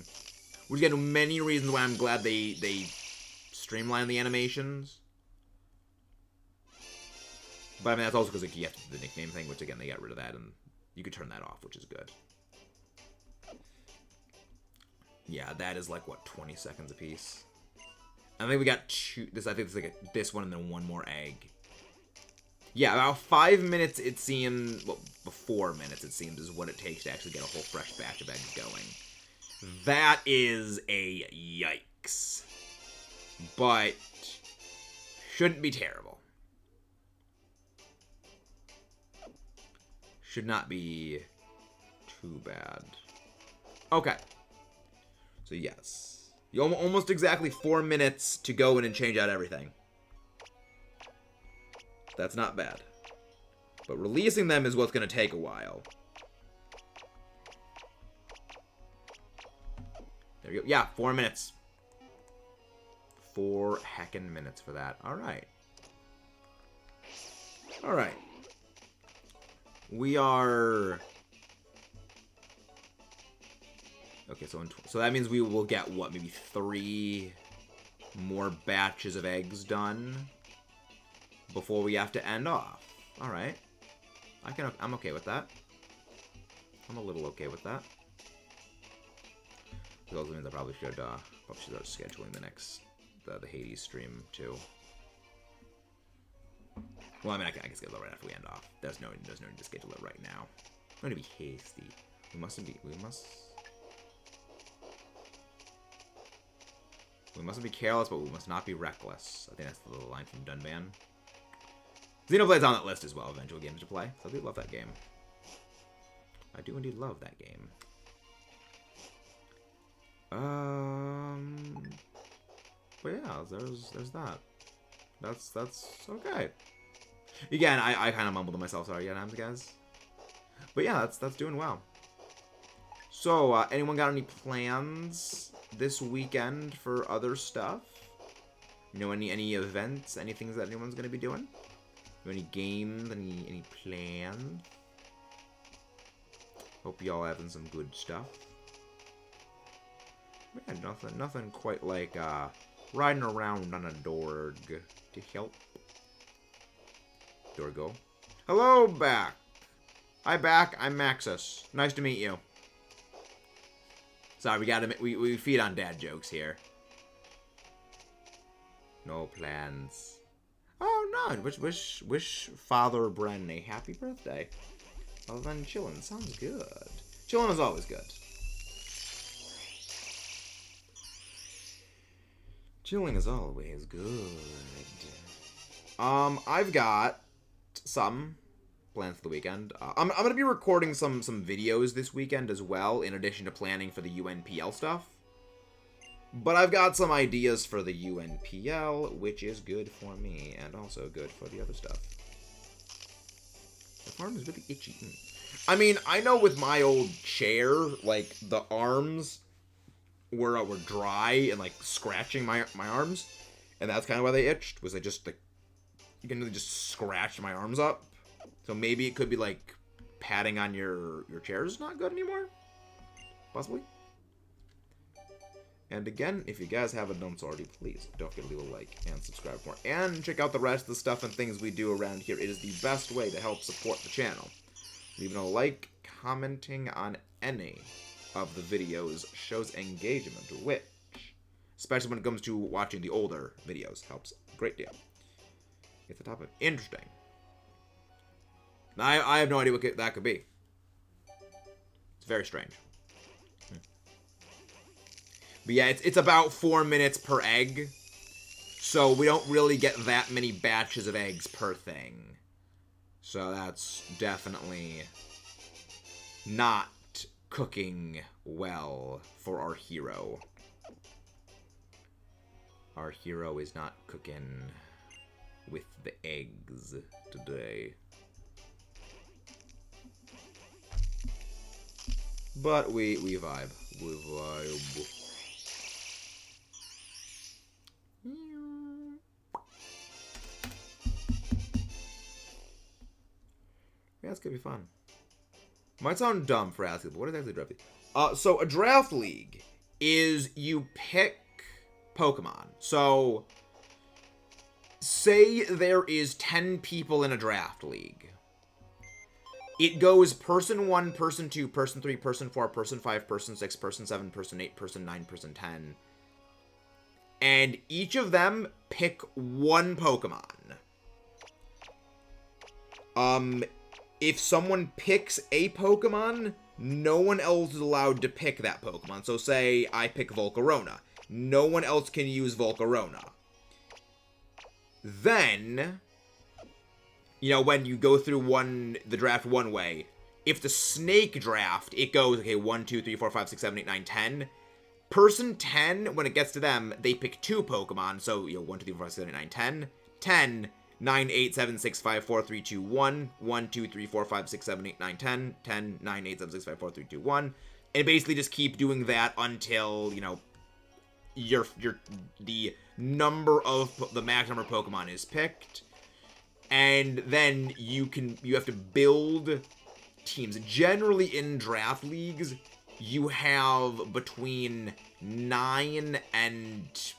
Which, again, many reasons why I'm glad they streamlined the animations. But, I mean, that's also because like, you have to do the nickname thing, which, again, they got rid of that, and you could turn that off, which is good. Yeah, that is like, what, 20 seconds apiece? I think we got two... I think it's like this one and then one more egg. Yeah, about 5 minutes, it seemed... Well, 4 minutes, it seems, is what it takes to actually get a whole fresh batch of eggs going. That is a yikes. But... shouldn't be terrible. Should not be too bad. Okay. So, yes. You almost exactly 4 minutes to go in and change out everything. That's not bad. But releasing them is what's going to take a while. There you go. Yeah, 4 minutes. 4 heckin' minutes for that. Alright. Alright. We are... Okay, so that means we will get, what, maybe 3 more batches of eggs done before we have to end off. Alright. I'm okay with that. I'm a little okay with that. It also means I probably should start scheduling the next, the Hades stream, too. Well, I mean, I can schedule it right after we end off. There's no need to schedule it right now. I'm going to be hasty. We mustn't be careless, but we must not be reckless. I think that's the little line from Dunban. Xenoblade's on that list as well, eventual games to play. So I do love that game. I do indeed love that game. But yeah, there's that. That's okay. Again, I kind of mumbled to myself, sorry again, guys. But yeah, that's doing well. So, anyone got any plans this weekend for other stuff? You know, any events, any things that anyone's gonna be doing? Any games, any plans? Hope y'all having some good stuff. Yeah, nothing quite like riding around on a Dorg to help. Dorgo. Hello, back. Hi, back. I'm Maxus. Nice to meet you. Sorry, we feed on dad jokes here. No plans. Oh no! Wish Father Bren a happy birthday. Other than chillin', sounds good. Chillin' is always good. Chilling is always good. I've got some plans for the weekend. I'm gonna be recording some videos this weekend as well, in addition to planning for the UNPL stuff. But I've got some ideas for the UNPL, which is good for me, and also good for the other stuff. The arm is really itchy. I mean, I know with my old chair, like, the arms were dry and, like, scratching my arms, and that's kind of why they itched, was I just, like, you can really just scratch my arms up. So maybe it could be, like, padding on your chair is not good anymore? Possibly? And again, if you guys haven't done so already, please don't forget to leave a like and subscribe for more. And check out the rest of the stuff and things we do around here. It is the best way to help support the channel. Leaving a like, commenting on any of the videos shows engagement, which, especially when it comes to watching the older videos, helps a great deal. It's a topic interesting. I have no idea what that could be. It's very strange. But yeah, it's about 4 minutes per egg. So we don't really get that many batches of eggs per thing. So that's definitely not cooking well for our hero. Our hero is not cooking with the eggs today. But we vibe. We vibe. Yeah, it's gonna be fun. Might sound dumb for asking, but what is actually a draft league? So a draft league is you pick Pokemon. So, say there is 10 people in a draft league. It goes person 1, person 2, person 3, person 4, person 5, person 6, person 7, person 8, person 9, person 10. And each of them pick one Pokemon. If someone picks a Pokemon, no one else is allowed to pick that Pokemon. So say I pick Volcarona. No one else can use Volcarona. Then, you know, when you go through the draft one way, if the snake draft, it goes, okay, 1, 2, 3, 4, 5, 6, 7, 8, 9, 10. Person 10, when it gets to them, they pick 2 Pokemon. So, you know, 1, 2, 3, 4, 5, 6, 7, 8, 9, 10. 10, 9, 8, 7, 6, 5, 4, 3, 2, 1. 1, 2, 3, 4, 5, 6, 7, 8, 9, 10. 10, 9, 8, 7, 6, 5, 4, 3, 2, 1. And basically just keep doing that until, you know, the number of, the max number of Pokemon is picked. And then you have to build teams. Generally in draft leagues, you have between 9 and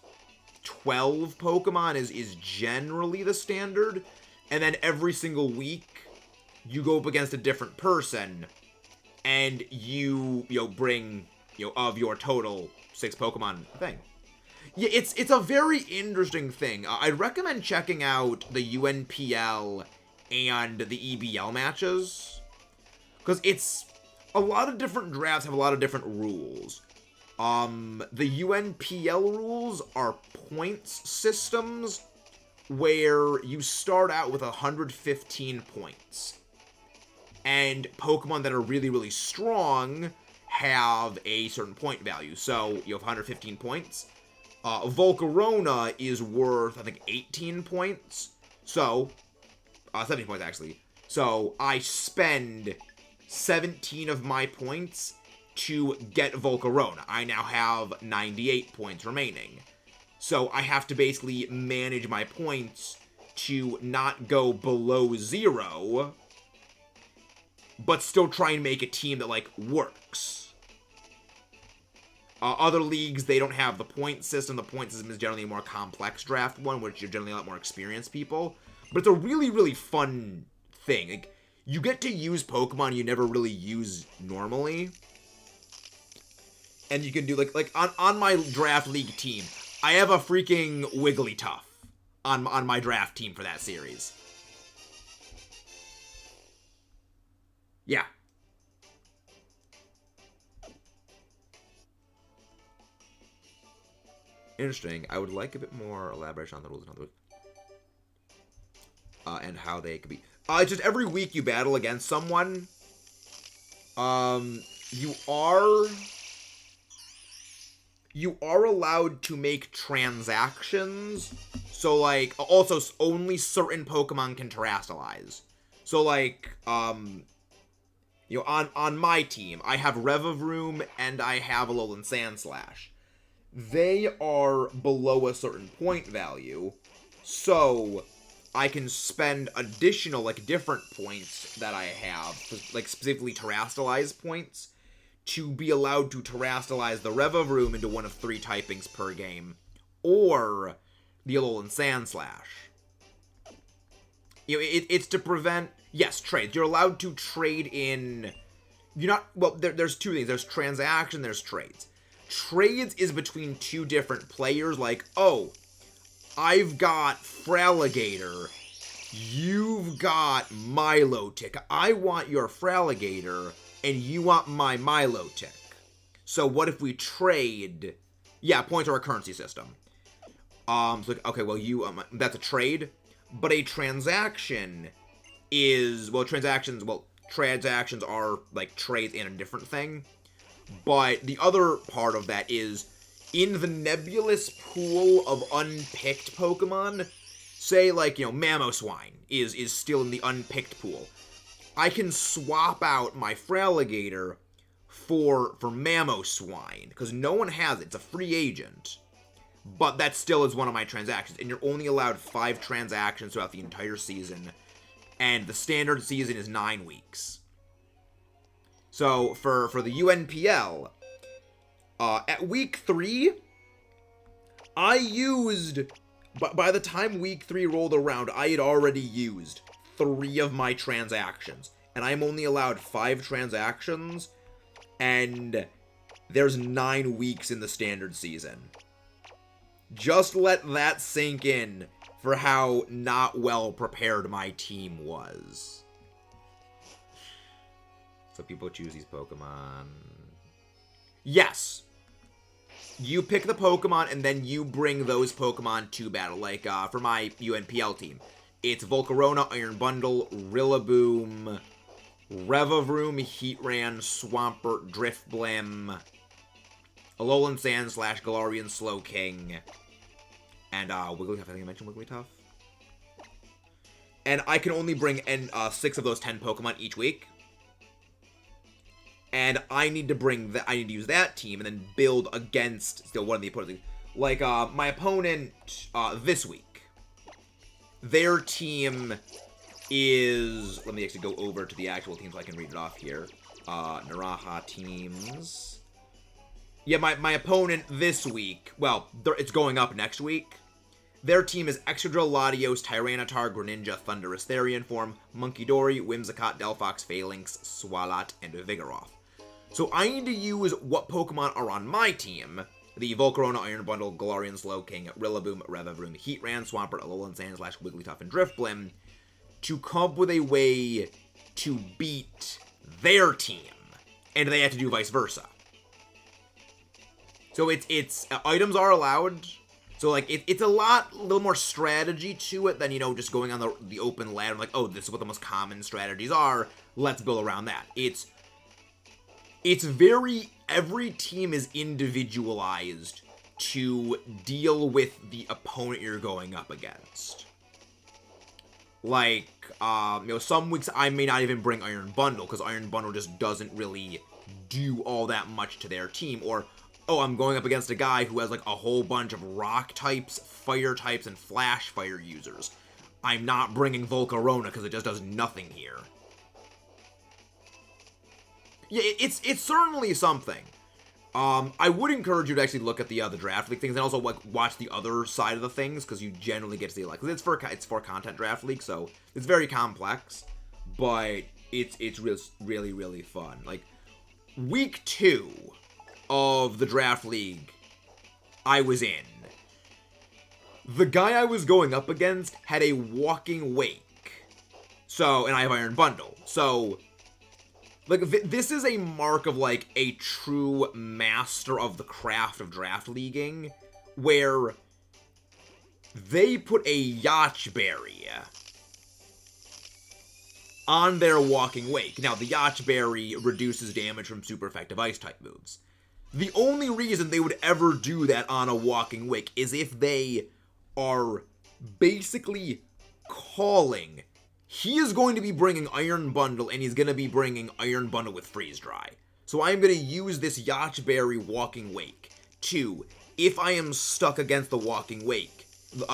12 Pokemon is generally the standard. And then every single week, you go up against a different person. And you bring, of your total 6 Pokemon thing. Yeah, it's a very interesting thing. I'd recommend checking out the UNPL and the EBL matches, because it's a lot of different drafts have a lot of different rules. The UNPL rules are points systems where you start out with 115 points. And Pokemon that are really, really strong have a certain point value. So you have 115 points. Volcarona is worth, I think, 18 points. So, 17 points, actually. So, I spend 17 of my points to get Volcarona. I now have 98 points remaining. So, I have to basically manage my points to not go below 0, but still try and make a team that, like, works. Other leagues, they don't have the point system. The point system is generally a more complex draft one, which you're generally a lot more experienced people. But it's a really, really fun thing. Like, you get to use Pokemon you never really use normally. And you can do, like on my draft league team, I have a freaking Wigglytuff on my draft team for that series. Yeah. Interesting. I would like a bit more elaboration on the rules and how they could be. It's just every week you battle against someone. You are allowed to make transactions. So, like, also only certain Pokemon can terastallize. So, like, you know, on my team, I have Revavroom and I have Alolan Sandslash. They are below a certain point value, so I can spend additional, like, different points that I have, like, specifically Terastallize points, to be allowed to Terastallize the Revavroom into one of 3 typings per game, or the Alolan Sandslash. You know, it's to prevent, yes, trades. You're allowed to trade in, you're not, well, there's 2 things. There's transaction, there's trades. Trades is between 2 different players, like, oh, I've got Fraligator, you've got Milotic, I want your Fraligator, and you want my Milotic. So what if we trade? Yeah, points are a currency system. So, okay, well, that's a trade, but a transaction is, well, transactions are, like, trades in a different thing. But the other part of that is, in the nebulous pool of unpicked Pokemon, say, like, you know, Mamoswine is still in the unpicked pool. I can swap out my Fraligator for Mamoswine, because no one has it. It's a free agent. But that still is one of my transactions, and you're only allowed 5 transactions throughout the entire season, and the standard season is 9 weeks. So, for the UNPL, at week 3, I used, by the time week 3 rolled around, I had already used 3 of my transactions. And I'm only allowed 5 transactions, and there's 9 weeks in the standard season. Just let that sink in for how not well prepared my team was. So people choose these Pokemon. Yes. You pick the Pokemon, and then you bring those Pokemon to battle. Like, for my UNPL team, it's Volcarona, Iron Bundle, Rillaboom, Revavroom, Heatran, Swampert, Drifblim, Alolan Sandslash, Galarian Slowking, and Wigglytuff. I think I mentioned Wigglytuff. And I can only bring 6 of those 10 Pokemon each week. And I need to use that team and then build against still one of the opponents. Like, my opponent, this week. Their team is, let me actually go over to the actual team so I can read it off here. Naraha teams. Yeah, my opponent this week, well, it's going up next week. Their team is Excadrill, Latios, Tyranitar, Greninja, Thundurus, Therian Form, Munkidori, Whimsicott, Delphox, Phalanx, Swalot, and Vigoroth. So I need to use what Pokemon are on my team the Volcarona, Iron Bundle, Galarian Slowking, Rillaboom, Revavroom, Heatran, Swampert, Alolan Sand, / Wigglytuff, and Drifblim to come up with a way to beat their team, and they have to do vice versa. So it's items are allowed. So like it's a little more strategy to it than, you know, just going on the open ladder. Like, oh, this is what the most common strategies are. Let's build around that. It's very, every team is individualized to deal with the opponent you're going up against. Like, you know, some weeks I may not even bring Iron Bundle, because Iron Bundle just doesn't really do all that much to their team. Or, oh, I'm going up against a guy who has, like, a whole bunch of rock types, fire types, and flash fire users. I'm not bringing Volcarona, because it just does nothing here. Yeah, it's certainly something. I would encourage you to actually look at the other draft league things, and also like watch the other side of the things, because you generally get to see, like, cause it's for content draft league, so it's very complex, but it's really, really fun. Like, week 2 of the draft league I was in, the guy I was going up against had a walking wake. So, and I have Iron Bundle. So, like, this is a mark of, like, a true master of the craft of draft leaguing, where they put a Yachtberry on their walking wake. Now, the Yachtberry reduces damage from super effective ice-type moves. The only reason they would ever do that on a walking wake is if they are basically calling, he is going to be bringing Iron Bundle, and he's going to be bringing Iron Bundle with Freeze Dry. So I'm going to use this Yachtberry walking wake to, if I am stuck against the walking wake,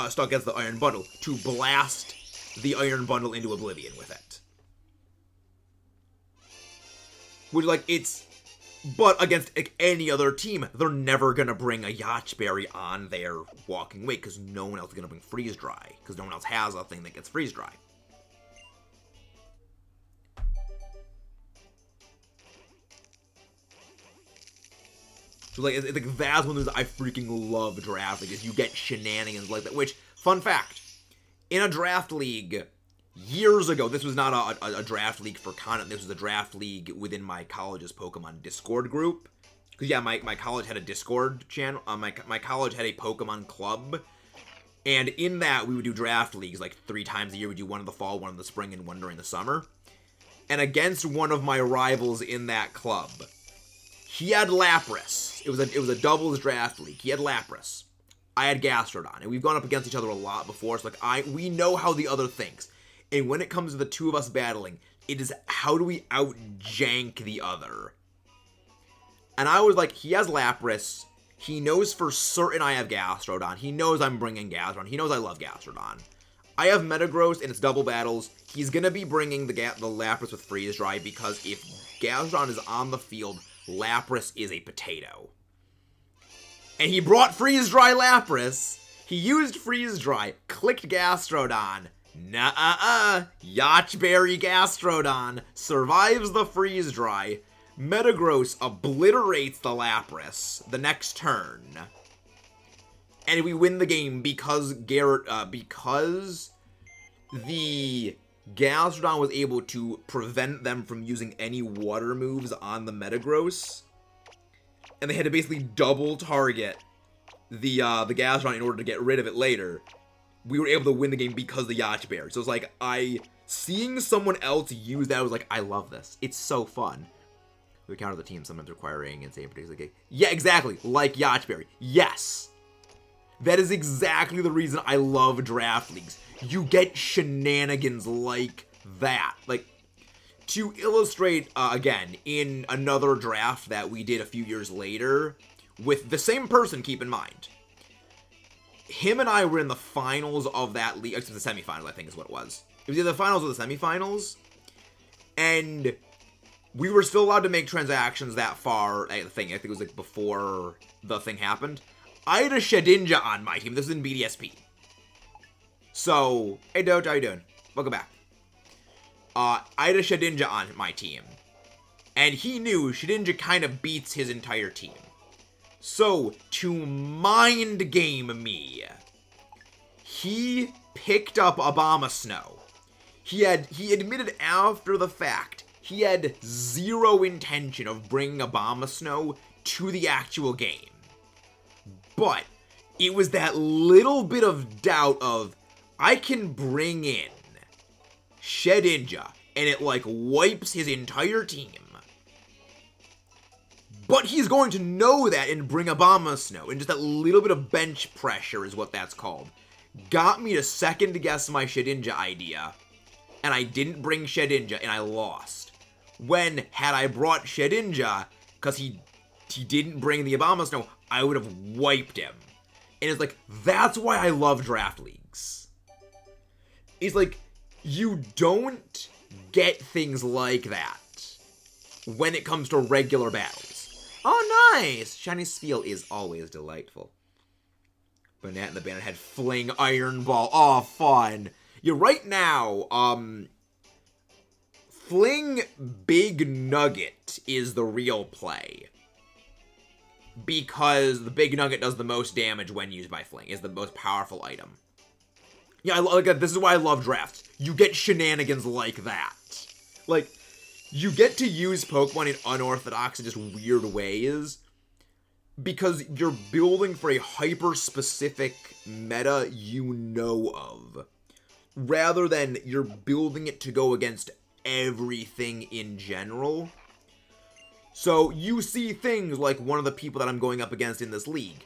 stuck against the Iron Bundle, to blast the Iron Bundle into oblivion with it. Which, like, it's... But against like, any other team, they're never going to bring a Yachtberry on their walking wake, because no one else is going to bring Freeze Dry, because no one else has a thing that gets Freeze Dry. So, like, it's like, that's one of the things I freaking love draft league, is you get shenanigans like that. Which, fun fact, in a draft league years ago, this was not a draft league for content, this was a draft league within my college's Pokemon Discord group. Because, yeah, my college had a Discord channel, my college had a Pokemon club, and in that, we would do draft leagues, like, 3 times a year. We'd do one in the fall, one in the spring, and one during the summer. And against one of my rivals in that club, he had Lapras. It was a doubles draft league. He had Lapras. I had Gastrodon, and we've gone up against each other a lot before, so, like, we know how the other thinks. And when it comes to the two of us battling, it is how do we out-jank the other. And I was like, he has Lapras. He knows for certain I have Gastrodon. He knows I'm bringing Gastrodon. He knows I love Gastrodon. I have Metagross, and it's double battles. He's going to be bringing the Lapras with Freeze Dry, because if Gastrodon is on the field, Lapras is a potato. And he brought Freeze Dry Lapras. He used Freeze Dry, clicked Gastrodon. Nuh-uh-uh. Yachtberry Gastrodon survives the Freeze Dry. Metagross obliterates the Lapras the next turn. And we win the game because because the Gastrodon was able to prevent them from using any water moves on the Metagross. And they had to basically double target the Gastrodon in order to get rid of it later. We were able to win the game because of the Yachtberry. So it's like, seeing someone else use that, I was like, I love this. It's so fun. We counter the team, sometimes requiring insane particular game. Yeah, exactly. Like Yachtberry. Yes. That is exactly the reason I love draft leagues. You get shenanigans like that. Like, to illustrate, again, in another draft that we did a few years later, with the same person, keep in mind. Him and I were in the finals of that league, except the semifinals, I think is what it was. It was either the finals or the semifinals, and we were still allowed to make transactions that far, I think it was like before the thing happened. I had a Shedinja on my team. This is in BDSP. So, hey Doge, how you doing? Welcome back. I had a Shedinja on my team, and he knew Shedinja kind of beats his entire team. So, to mind game me, he picked up Obama Snow. He admitted after the fact he had zero intention of bringing Obama Snow to the actual game. But it was that little bit of doubt of, I can bring in Shedinja, and it, like, wipes his entire team. But he's going to know that and bring Obama Snow, and just that little bit of bench pressure is what that's called. Got me to second guess my Shedinja idea, and I didn't bring Shedinja, and I lost. When, had I brought Shedinja, because he didn't bring the Obama Snow, I would have wiped him. And it's like, that's why I love draft leagues. It's like, you don't get things like that when it comes to regular battles. Oh, nice! Shiny Spheal is always delightful. Banana and the Bandit had Fling Iron Ball. Oh, fun. Yeah, right now, Fling Big Nugget is the real play. Because the Big Nugget does the most damage when used by Fling. Is the most powerful item. Yeah, this is why I love drafts. You get shenanigans like that. Like, you get to use Pokemon in unorthodox and just weird ways. Because you're building for a hyper-specific meta you know of. Rather than you're building it to go against everything in general. So, you see things like one of the people that I'm going up against in this league.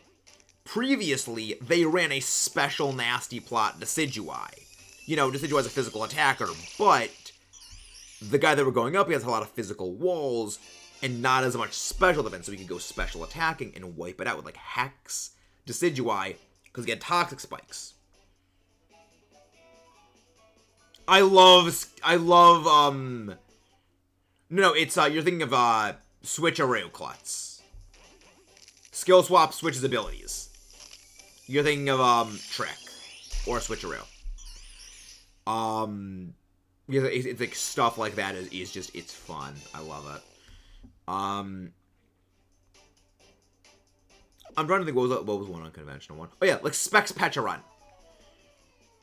Previously, they ran a special nasty plot, Decidueye. You know, Decidueye's a physical attacker, but the guy that we're going up against has a lot of physical walls and not as much special defense, so we can go special attacking and wipe it out with, like, Hex Decidueye, because he had Toxic Spikes. No, it's, you're thinking of, Switcheroo Klutz. Skill Swap switches abilities. You're thinking of, Trick. Or Switcheroo. It's like, stuff like that is just, it's fun. I love it. I'm trying to think what was one unconventional one. Oh yeah, like Specs Pecharunt.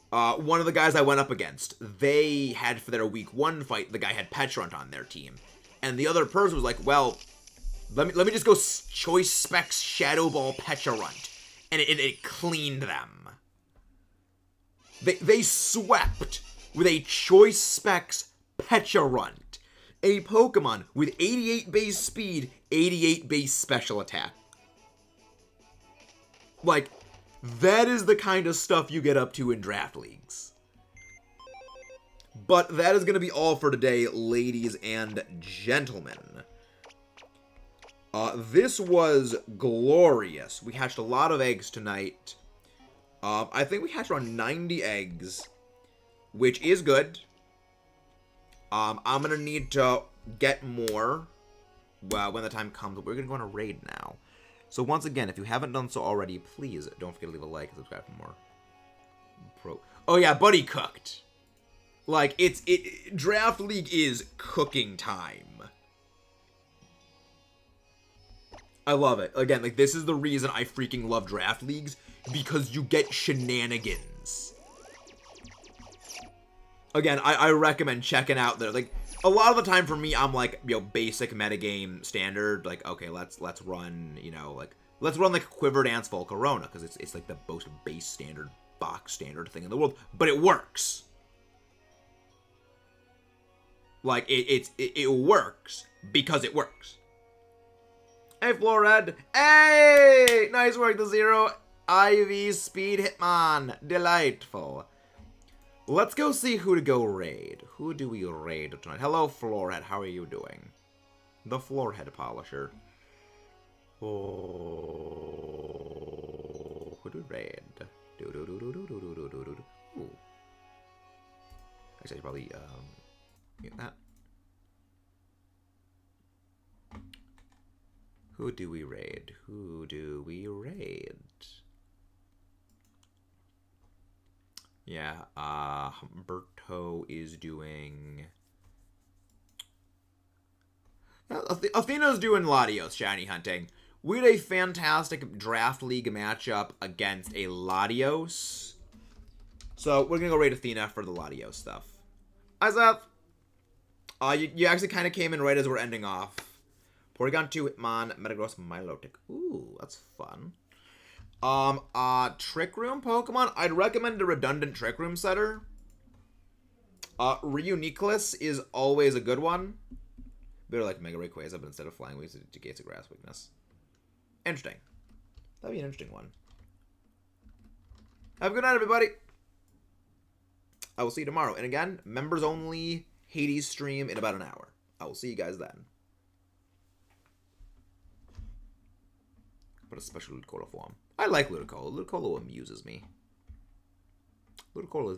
One of the guys I went up against, they had for their week 1 fight, the guy had Pecharunt on their team. And the other person was like, well, let me just go Choice Specs Shadow Ball Pecharunt. And it cleaned them. They swept with a Choice Specs Pecharunt. A Pokemon with 88 base speed, 88 base special attack. Like, that is the kind of stuff you get up to in draft leagues. But that is going to be all for today, ladies and gentlemen. This was glorious. We hatched a lot of eggs tonight. I think we hatched around 90 eggs, which is good. I'm going to need to get more when the time comes. We're going to go on a raid now. So once again, if you haven't done so already, please don't forget to leave a like and subscribe for more. Oh yeah, Buddy cooked. Like, Draft League is cooking time. I love it. Again, like, this is the reason I freaking love Draft Leagues, because you get shenanigans. Again, I recommend checking out there. Like, a lot of the time for me, I'm like, basic metagame standard. Like, okay, let's run, let's run like Quiver Dance Volcarona, because it's like the most base standard, box standard thing in the world. But it works. Like, it works because it works. Hey, Florid. Hey! Nice work, the Zero. IV Speed Hitmon. Delightful. Let's go see who to go raid. Who do we raid tonight? Hello, Floorhead. How are you doing? The Floorhead Polisher. Oh, who do we raid? Ooh. Actually, I should probably get that. Who do we raid? Who do we raid? Yeah, Humberto is doing... Athena's doing Latios shiny hunting. We had a fantastic Draft League matchup against a Latios. So we're going to go raid Athena for the Latios stuff. Hi, Seth. You actually kind of came in right as we're ending off. Porygon 2, Hitmon, Metagross, Milotic. Ooh, that's fun. Trick Room Pokemon. I'd recommend a redundant Trick Room setter. Reuniculus is always a good one. Better like Mega Rayquaza, but instead of Flying Wings, it negates a Grass Weakness. Interesting. That'd be an interesting one. Have a good night, everybody. I will see you tomorrow. And again, members only Hades stream in about an hour. I will see you guys then. But a special Ludicolo form. I like Ludicolo. Ludicolo amuses me. Ludicolo is very